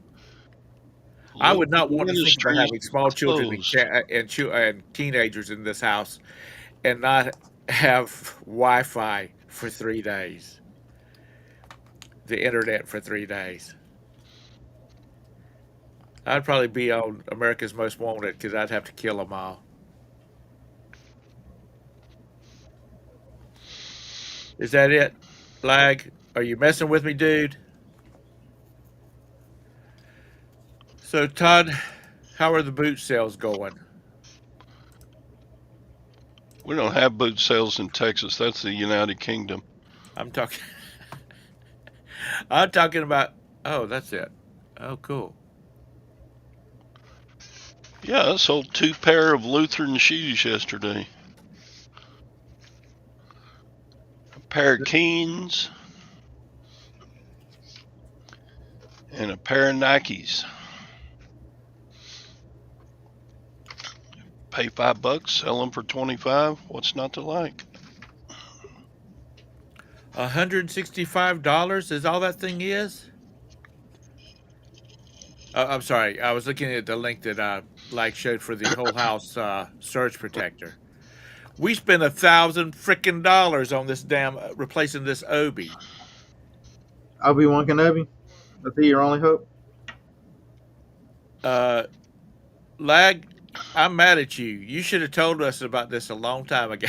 I would not want to think about having small children and teenagers in this house and not have Wi-Fi for 3 days. The internet for 3 days. I'd probably be on America's Most Wanted because I'd have to kill them all. Is that it, Lag? Are you messing with me, dude? So, Todd, how are the boot sales going? We don't have boot sales in Texas. That's the United Kingdom. I'm talking. I'm talking about. Oh, that's it. Oh, cool. Yeah, I sold 2 pair of Lutheran shoes yesterday. A pair of Keens and a pair of Nikes. Pay $5, sell them for 25. What's not to like? $165 is all that thing is? I'm sorry. I was looking at the link that showed for the whole house surge protector. We spent $1,000 frickin' dollars on this damn replacing this Obi. Obi-Wan Kenobi? That's your only hope? Lag, I'm mad at you. You should have told us about this a long time ago.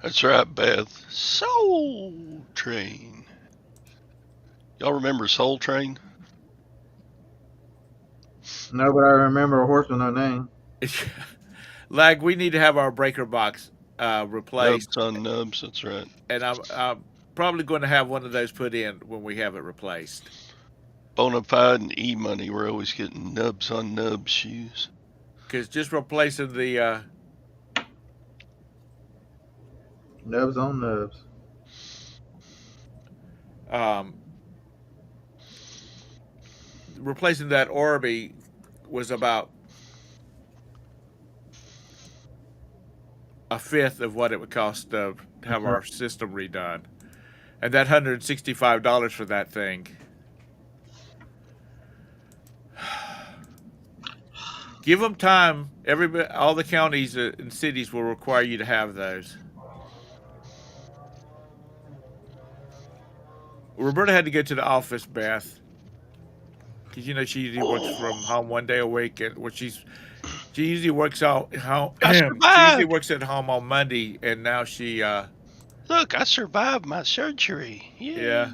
That's right, Beth. Soul Train. Y'all remember Soul Train? No, but I remember a horse with no name. Lag, we need to have our breaker box replaced, Nubs on nubs, that's right. and I'm probably going to have one of those put in when we have it replaced. Bonafide and E-Money were always getting nubs on nubs shoes. Because just replacing the Nubs on nubs. replacing that Orbi was about a fifth of what it would cost to have our system redone, and that $165 for that thing. Give them time. Everybody, all the counties and cities will require you to have those. Roberta had to go to the office, Beth, because she usually works from home one day a week, and she usually works out home. She usually works at home on Monday, and now she. Look, I survived my surgery. Yay. Yeah.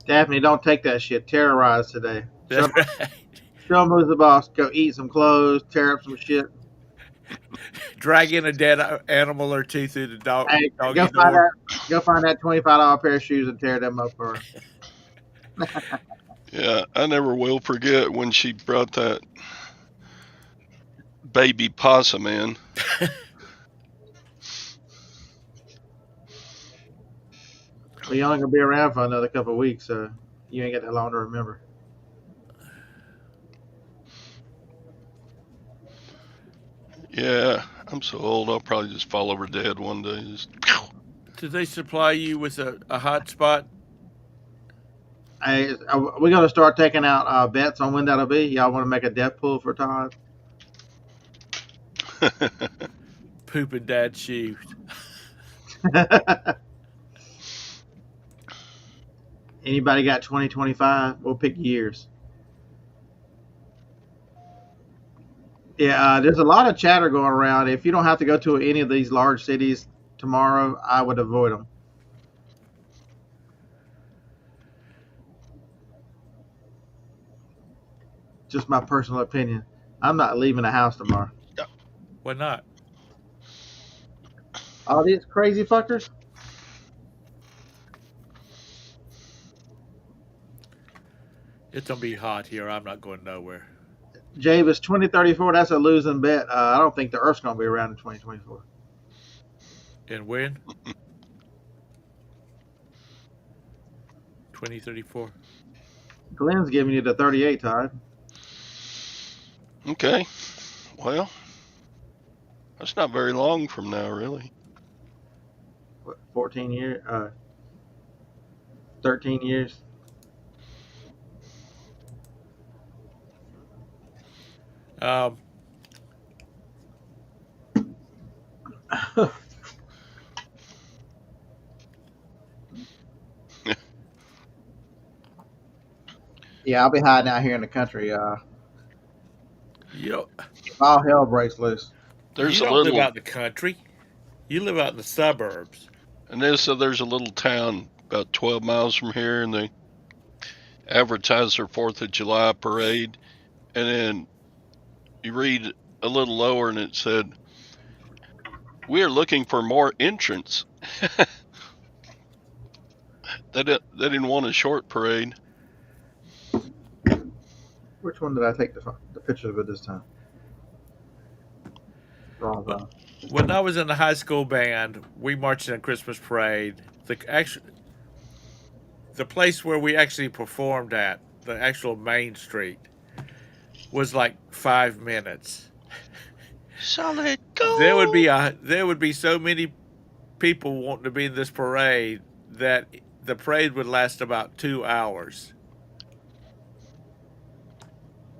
Daphne, don't take that shit. Terrorize today. That's right. Show him who's the boss. Go eat some clothes, tear up some shit. Drag in a dead animal or two through the Hey, doggy go door. find that $25 pair of shoes and tear them up for her. Yeah, I never will forget when she brought that baby possum in. Well, you're only gonna be around for another couple of weeks, so you ain't got that long to remember. Yeah, I'm so old, I'll probably just fall over dead one day. Just, Did they supply you with a hot spot? Hey, we're gonna start taking out bets on when that'll be. Y'all want to make a death pool for Todd? Pooping dad's shoes. Anybody got 2025? We'll pick years. Yeah, there's a lot of chatter going around. If you don't have to go to any of these large cities tomorrow, I would avoid them. Just my personal opinion. I'm not leaving the house tomorrow. Why not? All these crazy fuckers. It's gonna be hot here. I'm not going nowhere. Javis, 2034, that's a losing bet. I don't think the Earth's going to be around in 2024. And when? 2034. Glenn's giving you the 38, Todd. Okay, well, that's not very long from now, really. What, 14 years? 13 years? Yeah, I'll be hiding out here in the country. You If all hell breaks loose. There's don't a little, live out in the country. You live out in the suburbs. and there's a little town about 12 miles from here, and they advertise their 4th of July parade, and then you read a little lower, and it said, "We are looking for more entrants." They didn't want a short parade. Which one did I take the picture of it this time? Wrong one. When I was in the high school band, we marched in a Christmas parade. The the place where we actually performed at, the actual main street, was like 5 minutes. Solid gold. There would be so many people wanting to be in this parade that the parade would last about 2 hours.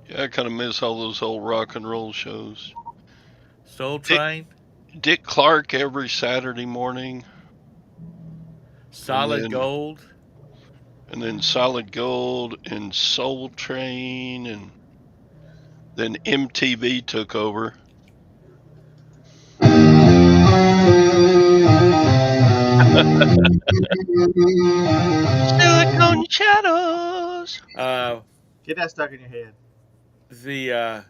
Yeah, I kind of miss all those old rock and roll shows. Soul Train, Dick Clark every Saturday morning, Solid then- Gold. and then Solid Gold and Soul Train, and then MTV took over. Silicone Shadows. Get that stuck in your head. The At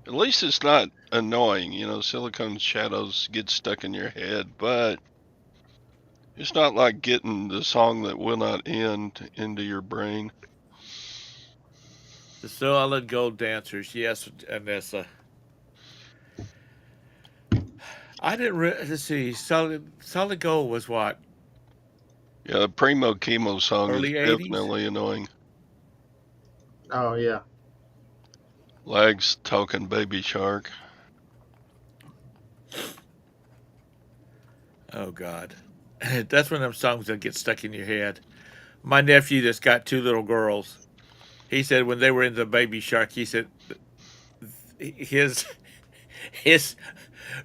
least it's not annoying, you know. Silicone Shadows get stuck in your head, but it's not like getting the song that will not end into your brain. the Solid Gold Dancers, yes, Anissa. I didn't. Let's see. Solid Gold was what? Yeah, the Primo Chemo song Early is 80s? definitely annoying. Oh yeah. Lags talking Baby Shark. Oh God, that's one of them songs that get stuck in your head. My nephew that's got 2 little girls, he said when they were into Baby Shark, he said his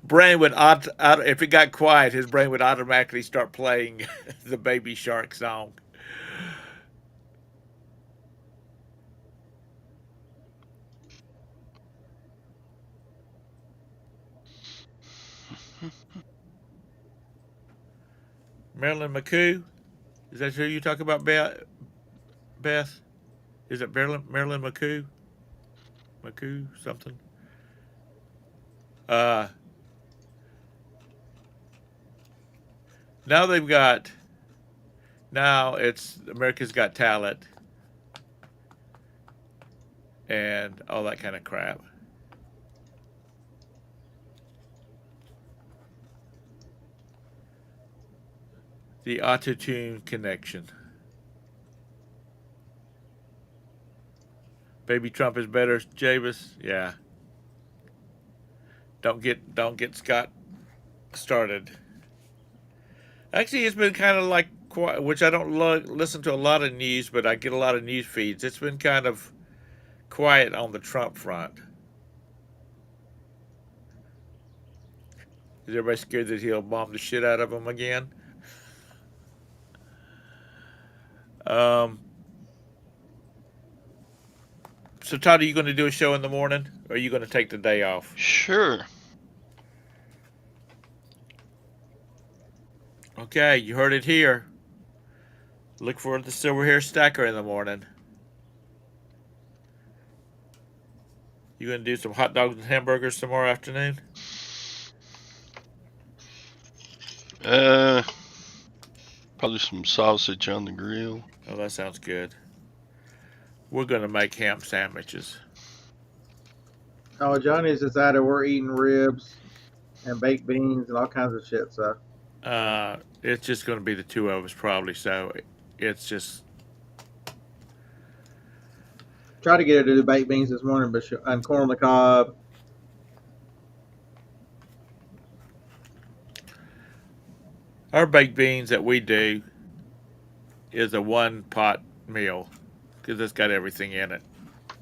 brain would if it got quiet, his brain would automatically start playing the Baby Shark song. Marilyn McCoo, is that who you talk about, Beth? Is it Marilyn McCoo? McCoo something? Now they've got. Now it's America's Got Talent and all that kind of crap. The auto-tune connection. Baby Trump is better, Javis. Yeah. Don't get Scott started. Actually, it's been kind of like quiet, which I don't listen to a lot of news, but I get a lot of news feeds. It's been kind of quiet on the Trump front. Is everybody scared that he'll bomb the shit out of them again? So Todd, are you going to do a show in the morning, or are you going to take the day off? Sure. Okay, you heard it here. Look for the Silver Hair Stacker in the morning. You going to do some hot dogs and hamburgers tomorrow afternoon? Probably some sausage on the grill. Oh, that sounds good. We're going to make ham sandwiches. Oh, Johnny's decided we're eating ribs and baked beans and all kinds of shit. So It's just going to be the 2 of us probably, so it's just... tried to get her to do baked beans this morning, but and corn on the cob. Our baked beans that we do is a 1-pot meal because it's got everything in it.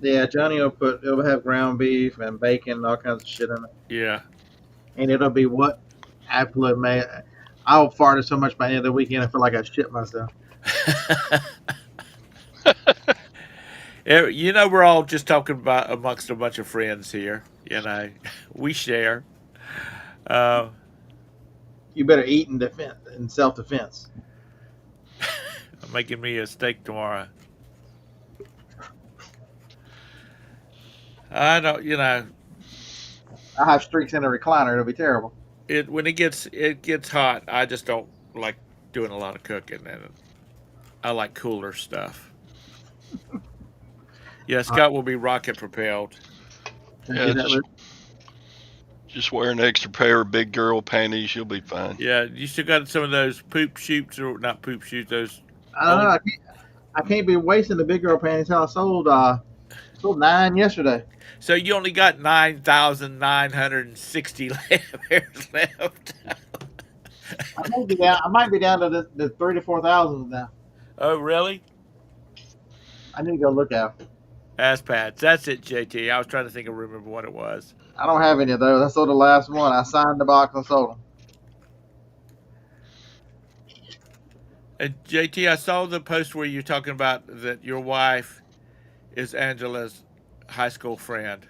Yeah, Johnny it'll have ground beef and bacon and all kinds of shit in it. Yeah. And it'll be what absolute man. I'll fart so much by the end of the weekend I feel like I shit myself. You know, we're all just talking about amongst a bunch of friends here. You know, we share. You better eat in self-defense. I'm making me a steak tomorrow. I don't, you know, I have streaks in a recliner. It'll be terrible. when it gets hot, I just don't like doing a lot of cooking, and I like cooler stuff. Yeah, Scott will be rocket propelled. Yeah, just wear an extra pair of big girl panties. You'll be fine. Yeah, you still got some of those poop shoots, or not poop shoots, those I don't know. I can't be wasting the big girl panties. How I sold 9 yesterday. So you only got 9,960 pairs left. I might be down to the 3 to 4 thousand now. Oh, really? I need to go look at 'em. Ass pads. That's it, JT. I was trying to remember what it was. I don't have any of those. I sold the last one. I signed the box and sold them. And JT, I saw the post where you're talking about that your wife is Angela's high school friend.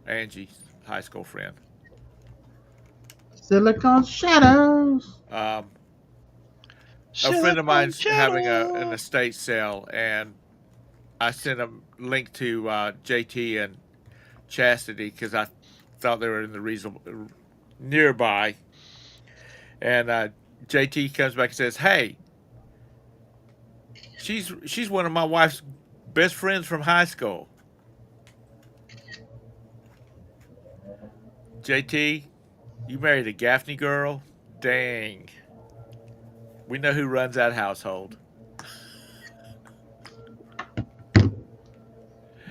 Angie's high school friend. Silicon Shadows. A friend of mine's having an estate sale, and I sent a link to JT and Chastity because I thought they were in the reasonable nearby. And JT comes back and says, "Hey, she's one of my wife's best friends from high school." JT, you married a Gaffney girl? Dang. We know who runs that household.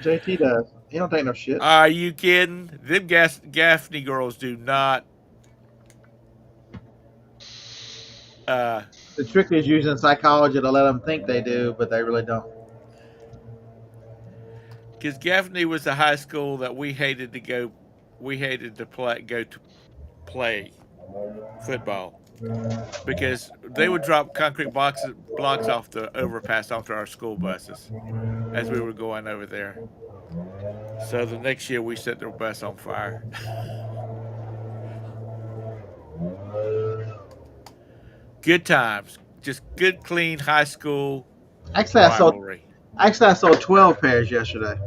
JT does. He don't take no shit. Are you kidding? Them Gaffney girls do not. The trick is using psychology to let them think they do, but they really don't. Because Gaffney was the high school that we hated to go to play football because they would drop concrete blocks off the overpass onto our school buses as we were going over there. So the next year we set their bus on fire. Good times, just good, clean high school Actually, rivalry. I sold 12 pairs yesterday.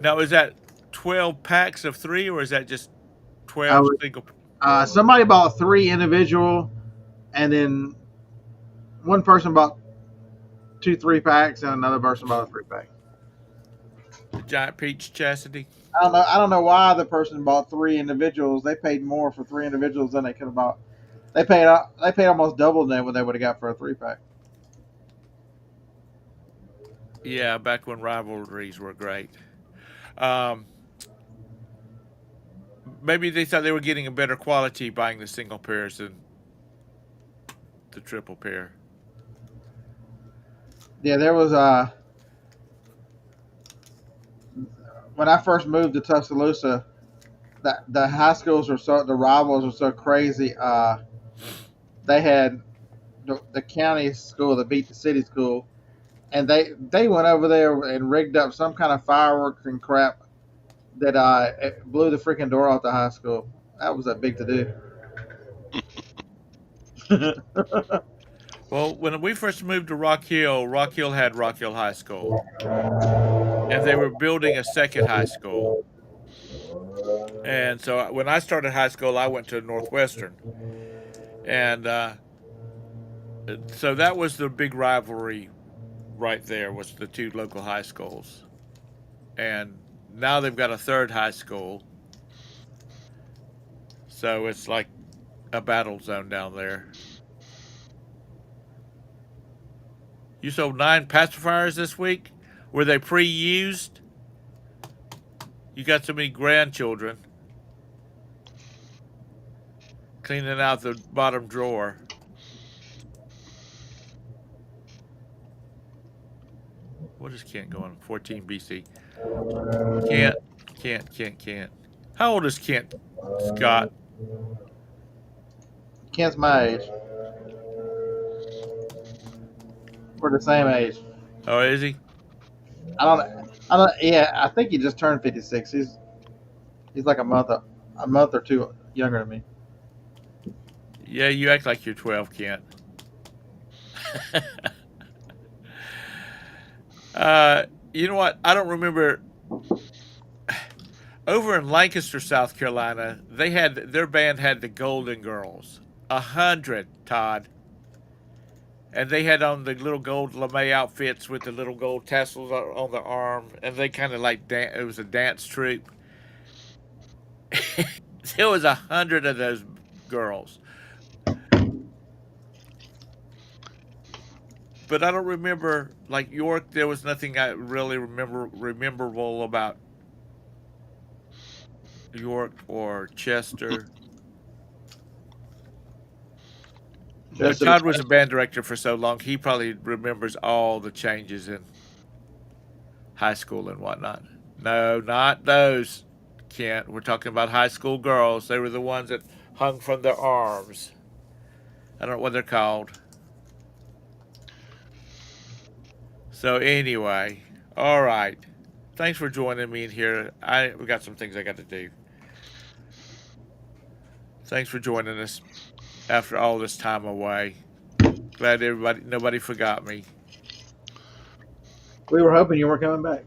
Now, is that 12 packs of 3, or is that just 12 single? Somebody bought 3 individual, and then one person bought 2 3-packs, and another person bought a 3-pack. The Giant Peach Chastity? I don't know why the person bought 3 individuals. They paid more for 3 individuals than they could have bought. They paid almost double than what they would have got for a 3-pack. Yeah, back when rivalries were great. Maybe they thought they were getting a better quality buying the single pairs than the triple pair. Yeah, there was when I first moved to Tuscaloosa, the high schools the rivals were so crazy. They had the county school that beat the city school, and they went over there and rigged up some kind of fireworks and crap that it blew the freaking door off the high school. That was that big to do. Well, when we first moved to Rock Hill had Rock Hill High School, and they were building a second high school. And so when I started high school, I went to Northwestern, and so that was the big rivalry right there, was the 2 local high schools. And now they've got a third high school, so it's like a battle zone down there. You sold 9 pacifiers this week? Were they pre-used? You got so many grandchildren cleaning out the bottom drawer. What is Kent going? 14 BC. Kent. How old is Kent, Scott? Kent's my age. We're the same age. Oh, is he? I don't. Yeah, I think he just turned 56. He's like a month or 2 younger than me. Yeah, you act like you're 12, Kent. You know what? I don't remember. Over in Lancaster, South Carolina, their band had the Golden Girls. 100, Todd. And they had on the little gold lame outfits with the little gold tassels on the arm, and they kind of like it was a dance troupe. There was 100 of those girls. but I don't remember like York. There was nothing I really rememberable about York or Chester. But Chester Todd was a band director for so long, he probably remembers all the changes in high school and whatnot. No, not those, Kent. We're talking about high school girls. They were the ones that hung from their arms. I don't know what they're called. So anyway, all right. Thanks for joining me in here. We got some things I got to do. Thanks for joining us after all this time away. Glad nobody forgot me. We were hoping you were coming back.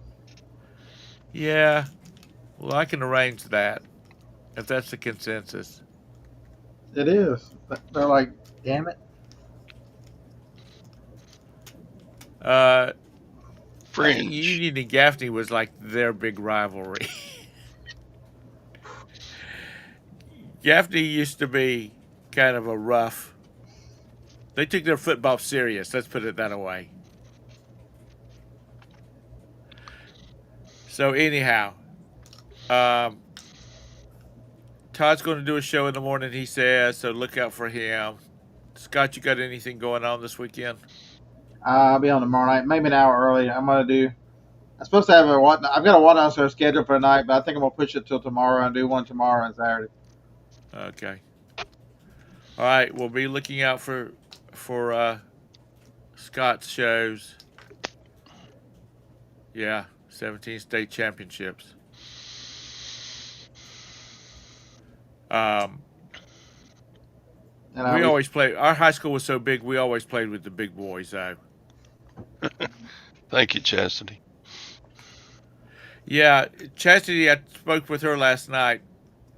Yeah, well, I can arrange that if that's the consensus. It is. They're like, damn it. I think Fringe. Union and Gaffney was like their big rivalry. Gaffney used to be kind of a rough. They took their football serious. Let's put it that way. So anyhow, Todd's going to do a show in the morning. He says so. Look out for him. Scott, you got anything going on this weekend? I'll be on tomorrow night, maybe an hour early. I'm supposed to have I've got a Whatnot Show scheduled for tonight, but I think I'm gonna push it till tomorrow and do one tomorrow and Saturday. Okay. All right. We'll be looking out for Scott's shows. Yeah, 17 state championships. And We always play. Our high school was so big. We always played with the big boys, though. Thank you, Chastity. Yeah, Chastity. I spoke with her last night,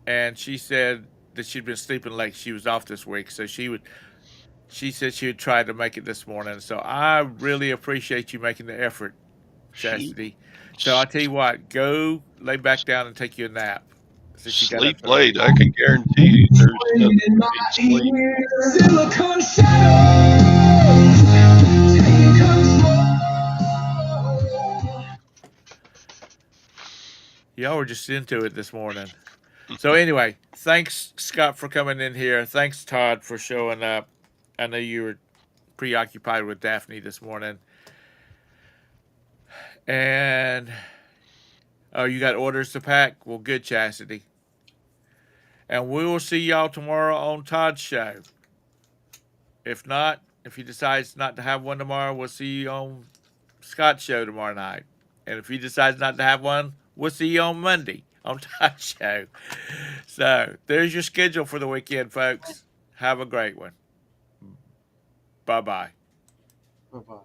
and she said that she'd been sleeping late. She was off this week, so she said she would try to make it this morning. So I really appreciate you making the effort, Chastity. So I tell you what, go lay back down and take you a nap. Since you got Sleep up late. I can guarantee you there's nothing to sleep. Silicon shadows take control. Y'all were just into it this morning. So anyway, thanks Scott for coming in here. Thanks Todd for showing up. I know you were preoccupied with Daphne this morning. And oh, you got orders to pack? Well, good, Chastity. And we will see y'all tomorrow on Todd's show. If not, if he decides not to have one tomorrow, we'll see you on Scott's show tomorrow night. And if he decides not to have one, we'll see you on Monday on Todd's show. So there's your schedule for the weekend, folks. Have a great one. Bye-bye. Bye-bye.